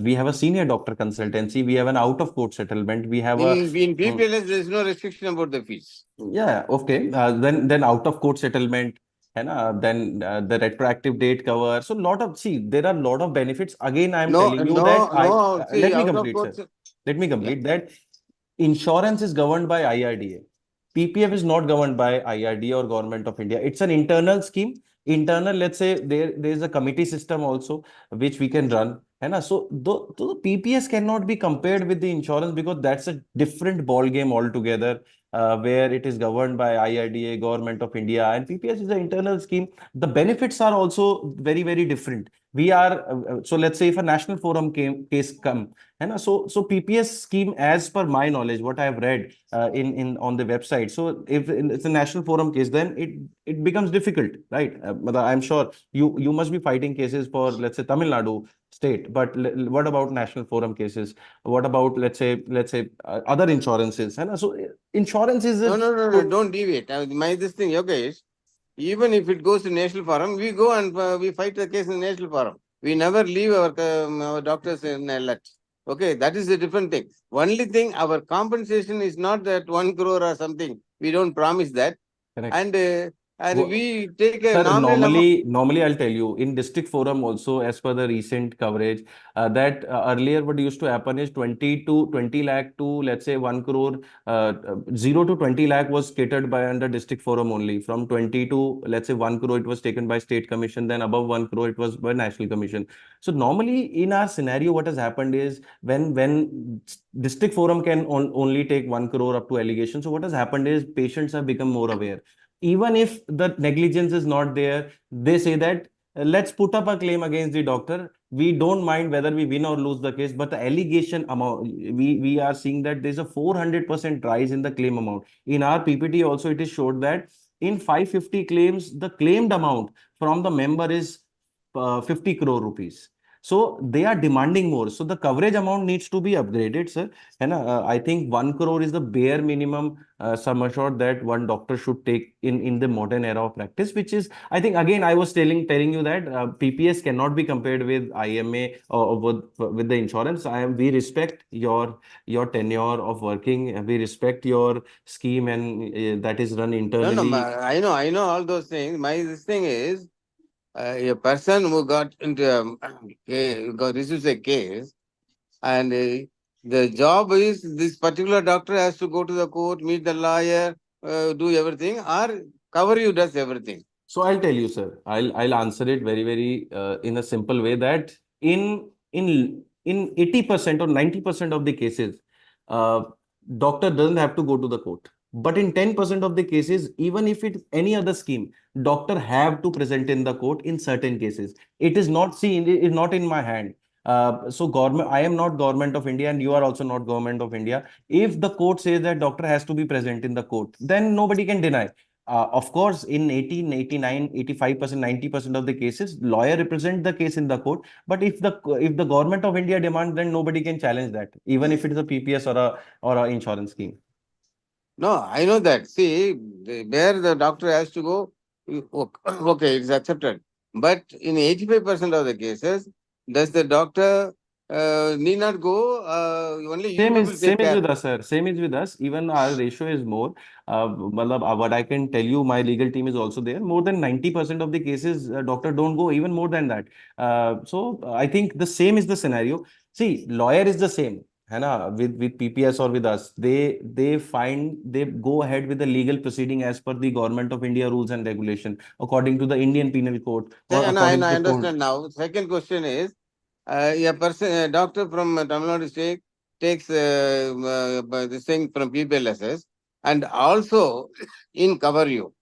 We have a senior doctor consultancy. We have an out-of-court settlement. We have in PPLS, there is no restriction about the fees. Yeah, okay. Then out-of-court settlement. Then the retroactive date cover. So there are a lot of benefits. Again, I'm telling you that let me complete, sir. Let me complete that. Insurance is governed by IRDA. PPF is not governed by IRDA or Government of India. It's an internal scheme. Internal, let's say there is a committee system also which we can run. So the PPS cannot be compared with the insurance because that's a different ball game altogether. Where it is governed by IRDA, Government of India, and PPS is an internal scheme. The benefits are also very, very different. We are so let's say if a national forum case come, and so PPS scheme, as per my knowledge, what I have read in on the website. So if it's a national forum case, then it becomes difficult, right? I'm sure you must be fighting cases for, let's say, Tamil Nadu state, but what about national forum cases? What about, let's say other insurances? And so insurance is No, don't deviate. This thing, Yogesh, even if it goes to national forum, we go and we fight the case in national forum. We never leave our doctors in alert. Okay, that is a different thing. Only thing, our compensation is not that 1 crore or something. We don't promise that. Correct. And we take a Sir, nominal normally I'll tell you in district forum also, as per the recent coverage, that earlier what used to happen is 20 lakh to, let's say, 1 crore, 0 to 20 lakh was catered by under district forum only. From 20 to, let's say, 1 crore, it was taken by state commission. Then above 1 crore, it was by national commission. So normally in our scenario, what has happened is when district forum can only take 1 crore up to allegation. So what has happened is patients have become more aware. Even if the negligence is not there, they say that let's put up a claim against the doctor. We don't mind whether we win or lose the case, but the allegation amount, we are seeing that there's a 400% rise in the claim amount. In our PPT also, it is showed that in 550 claims, the claimed amount from the member is 50 crore rupees. So they are demanding more. So the coverage amount needs to be upgraded, sir. And I think 1 crore is the bare minimum sum assured that one doctor should take in the modern era of practice, which is, I think, again, I was telling you that PPS cannot be compared with IMA or with the insurance. We respect your tenure of working, and we respect your scheme, and that is run internally. I know all those things. This thing is, a person who got into receives a case, and the job is this particular doctor has to go to the court, meet the lawyer, do everything, or Cover You does everything. So I'll tell you, sir. I'll answer it very, very in a simple way that in 80% or 90% of the cases, uh, doctor doesn't have to go to the court. But in 10% of the cases, even if it's any other scheme, doctor have to present in the court in certain cases. It is not seen, it is not in my hand. So government, I am not government of India, and you are also not government of India. If the court says that doctor has to be present in the court, then nobody can deny. Of course, in 18, 89, 85%, 90% of the cases, lawyer represent the case in the court. But if the government of India demands, then nobody can challenge that, even if it is a PPS or a insurance scheme. No, I know that. See, where the doctor has to go, okay, it's accepted. But in 85% of the cases, does the doctor need not go? Only you people take care. Same is with us, sir. Same is with us. Even our ratio is more. What I can tell you, my legal team is also there. More than 90% of the cases, doctor don't go. Even more than that. So I think the same is the scenario. See, lawyer is the same. With PPS or with us, they go ahead with the legal proceeding as per the Government of India rules and regulation, according to the Indian Penal Code or according to understand now. Second question is, a doctor from Tamil Nadu state takes this thing from PPLSS and also in cover you.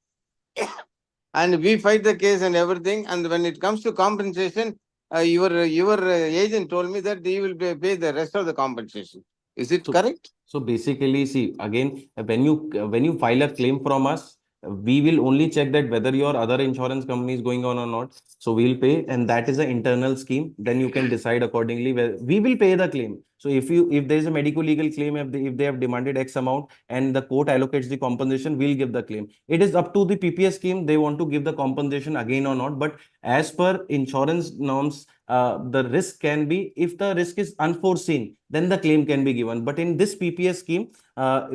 And we fight the case and everything. And when it comes to compensation, your agent told me that they will pay the rest of the compensation. Is it correct? So basically, see, again, when you file a claim from us, we will only check that whether your other insurance company is going on or not. So we'll pay, and that is an internal scheme. Then you can decide accordingly where we will pay the claim. So if there is a medical legal claim, if they have demanded X amount and the court allocates the compensation, we'll give the claim. It is up to the PPS scheme, they want to give the compensation again or not. But as per insurance norms, the risk can be, if the risk is unforeseen, then the claim can be given. But in this PPS scheme,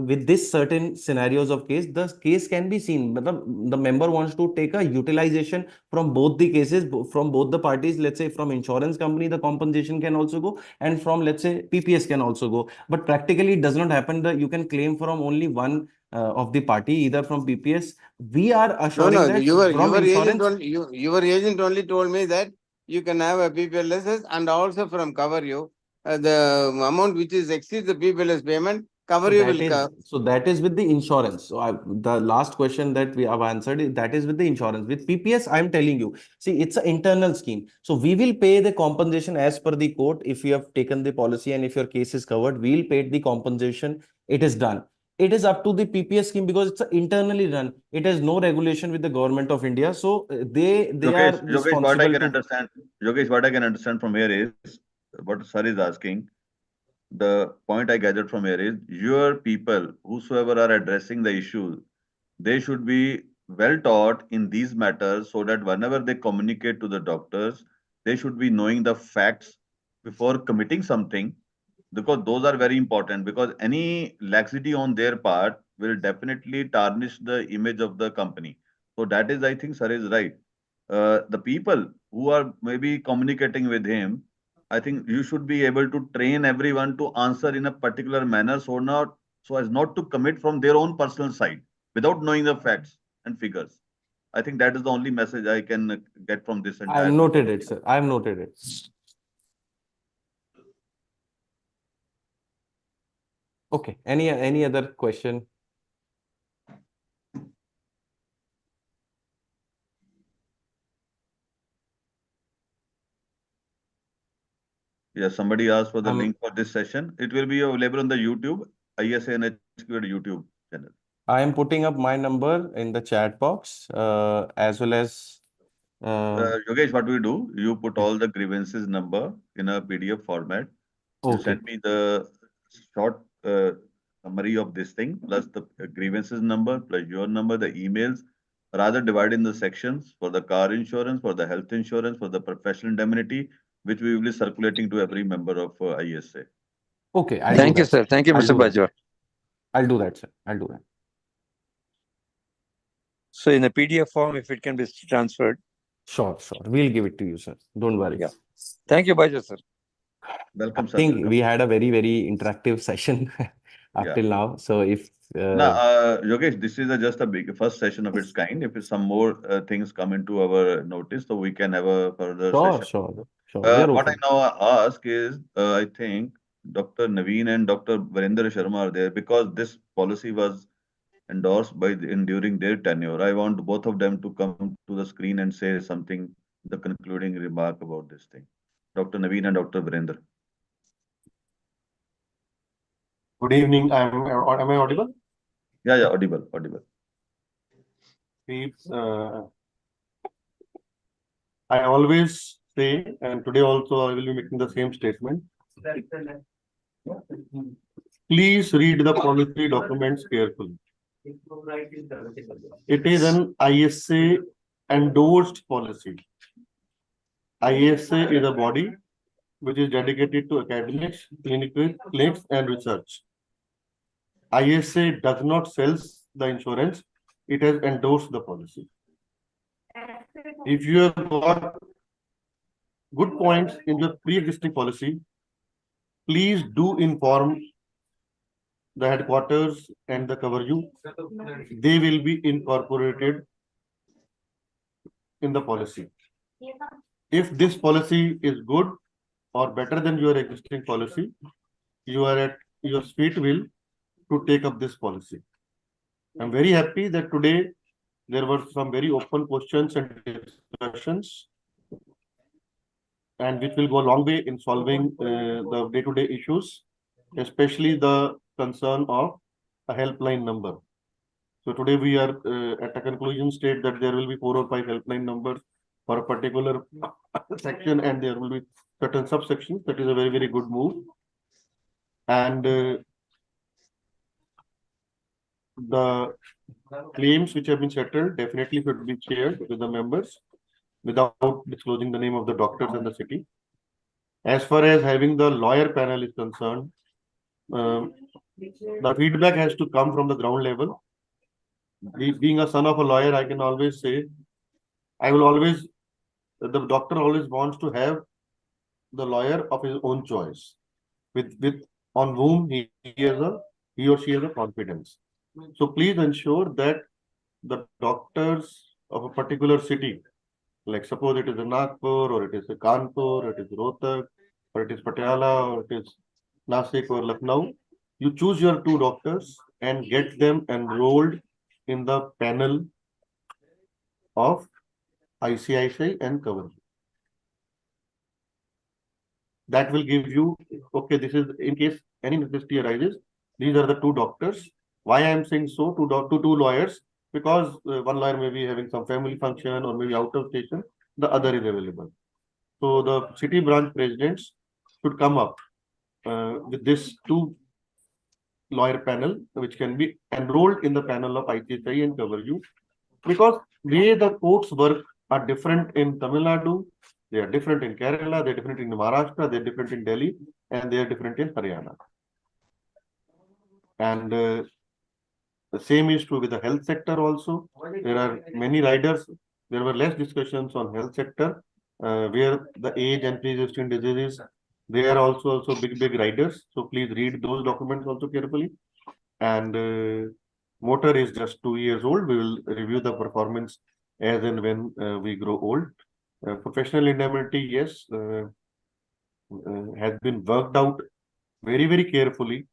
with this certain scenarios of case, the case can be seen. But the member wants to take a utilization from both the cases, from both the parties. Let's say from insurance company, the compensation can also go, and from, let's say, PPS can also go. But practically, it does not happen that you can claim from only one of the party, either from PPS. We are assuring that from insurance. Your agent only told me that you can have a PPLSS and also from cover you. The amount which is exceeds the PPLS payment, cover you will cover. So that is with the insurance. So the last question that we have answered, that is with the insurance. With PPS, I'm telling you, see, it's an internal scheme. So we will pay the compensation as per the court. If you have taken the policy and if your case is covered, we'll pay the compensation. It is done. It is up to the PPS scheme because it's internally run. It has no regulation with the government of India. So they are responsible to. Yogesh, what I can understand from here is what sir is asking. The point I gathered from here is your people, whosoever are addressing the issues, they should be well taught in these matters so that whenever they communicate to the doctors, they should be knowing the facts before committing something, because those are very important, because any laxity on their part will definitely tarnish the image of the company. So that is, I think sir is right. The people who are maybe communicating with him, I think you should be able to train everyone to answer in a particular manner, so as not to commit from their own personal side without knowing the facts and figures. I think that is the only message I can get from this entire. I've noted it, sir. I've noted it. Okay. Any other question? Yes, somebody asked for the link for this session. It will be available on the YouTube, ISA and HQ YouTube channel. I am putting up my number in the chat box, as well as. Yogesh, what we do, you put all the grievances number in a PDF format. You Okay. send me the short summary of this thing, plus the grievances number, plus your number, the emails, rather divide in the sections for the car insurance, for the health insurance, for the professional indemnity, which we will be circulating to every member of ISA. Okay. Thank you, sir. Thank you, Mr. Bajwa. I'll do that, sir. I'll do that. So in a PDF form, if it can be transferred. Sure. We'll give it to you, sir. Don't worry. Yeah. Thank you, Bajwa, sir. Welcome, sir. I think we had a very, very interactive session up till now. So if Yogesh, this is just a big first session of its kind. If some more things come into our notice, so we can have a further session. Sure. What I now ask is, I think Dr. Naveen and Dr. Virendra Sharma are there because this policy was endorsed by during their tenure. I want both of them to come to the screen and say something, the concluding remark about this thing. Dr. Naveen and Dr. Virendra. Good evening. Am I audible? Yeah, audible. Please, I always say, and today also I will be making the same statement. Please read the policy documents carefully. It is an ISA endorsed policy. ISA is a body which is dedicated to academics, clinics, and research. ISA does not sell the insurance, it has endorsed the policy. If you have got good points in your pre-existing policy, please do inform the headquarters and the cover you. They will be incorporated in the policy. If this policy is good or better than your existing policy, you are at your sweet will to take up this policy. I'm very happy that today there were some very open questions and discussions, and which will go a long way in solving the day-to-day issues, especially the concern of a helpline number. So today we are at a conclusion state that there will be 4 or 5 helpline numbers for a particular section, and there will be certain subsections. That is a very, very good move. And the claims which have been settled definitely should be shared with the members without disclosing the name of the doctors and the city. As far as having the lawyer panel is concerned, the feedback has to come from the ground level. Being a son of a lawyer, I can always say, the doctor always wants to have the lawyer of his own choice, with on whom he or she has a confidence. So please ensure that the doctors of a particular city, like suppose it is a Nagpur, or it is a Kanpur, or it is Rohtak, or it is Patiala, or it is Nasik or Lucknow, you choose your 2 doctors and get them enrolled in the panel of ICICI and Cover. That will give you, okay, this is in case any necessity arises, these are the 2 doctors. Why I am saying so to 2 lawyers? Because one lawyer may be having some family function or maybe out of station, the other is available. So the city branch presidents should come up with this 2 lawyer panel, which can be enrolled in the panel of ICICI and Cover You, because way the courts work are different in Tamil Nadu, they are different in Kerala, they're different in Maharashtra, they're different in Delhi, and they are different in Haryana. And the same is true with the health sector also. There are many riders. There were less discussions on health sector, where the age and pre-existing diseases, they are also big riders. So please read those documents also carefully. And motor is just 2 years old. We will review the performance as and when we grow old. Professional indemnity, yes, has been worked out very, very carefully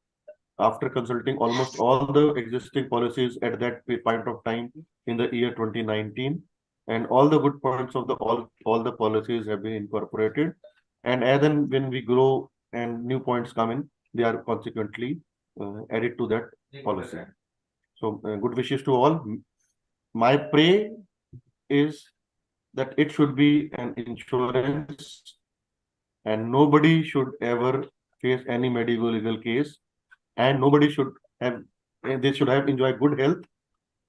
after consulting almost all the existing policies at that point of time in the year 2019. And all the good points of all the policies have been incorporated. And as and when we grow and new points come in, they are consequently added to that policy. So good wishes to all. My pray is that it should be an insurance and nobody should ever face any medical legal case, and nobody should have, they should have enjoy good health,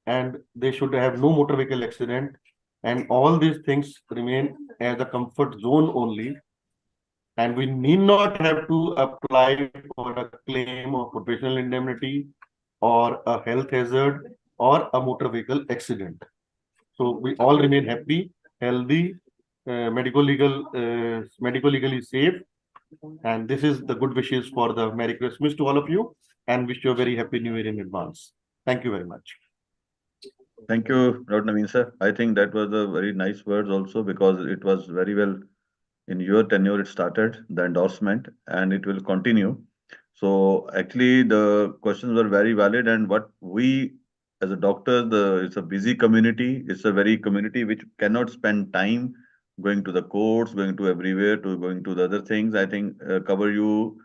and they should have no motor vehicle accident, and all these things remain as a comfort zone only, and we need not have to apply for a claim of professional indemnity or a health hazard or a motor vehicle accident. So we all remain happy, healthy, medical legally safe. And this is the good wishes for the Merry Christmas to all of you, and wish you a very happy New Year in advance. Thank you very much. Thank you, Dr. Naveen sir. I think that was a very nice words also, because it was very well in your tenure it started, the endorsement, and it will continue. So actually the questions were very valid, and what we as a doctor, it's a busy community, it's a very community which cannot spend time going to the courts, going to everywhere, to going to the other things. I think Cover You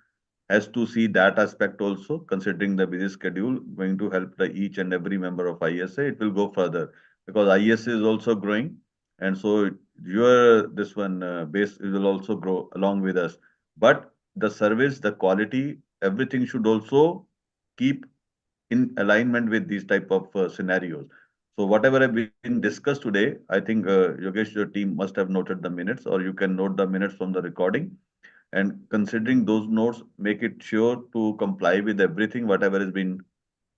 has to see that aspect also, considering the busy schedule, going to help the each and every member of ISA. It will go further because ISA is also growing, and so your this one base will also grow along with us. But the service, the quality, everything should also keep in alignment with these type of scenarios. So whatever have been discussed today, I think Yogesh, your team must have noted the minutes, or you can note the minutes from the recording, and considering those notes, make it sure to comply with everything whatever has been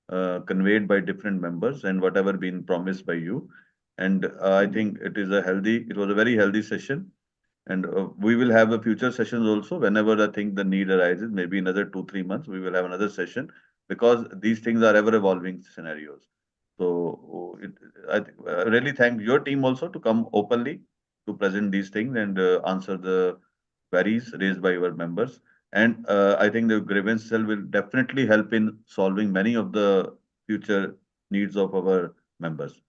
conveyed by different members and whatever been promised by you. And I think it was a very healthy session, and we will have a future sessions also whenever I think the need arises. Maybe another 2 3 months we will have another session, because these things are ever evolving scenarios. So I really thank your team also to come openly to present these things and answer the queries raised by your members. And I think the grievance cell will definitely help in solving many of the future needs of our members.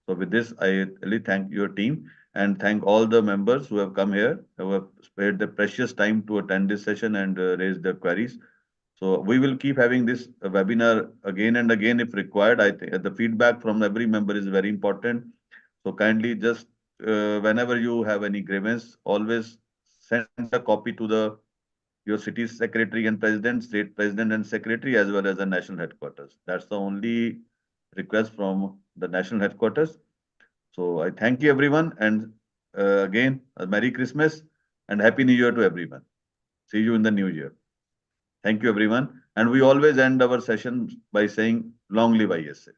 So with this, I really thank your team and thank all the members who have come here, who have spared their precious time to attend this session and raise their queries. So we will keep having this webinar again and again if required. I think the feedback from every member is very important. So kindly just whenever you have any grievance, always send a copy to your city's secretary and president, state president and secretary, as well as the national headquarters. That's the only request from the national headquarters. So I thank you everyone, and again, a Merry Christmas and Happy New Year to everyone. See you in the new year. Thank you everyone. And we always end our session by saying, long live ISA.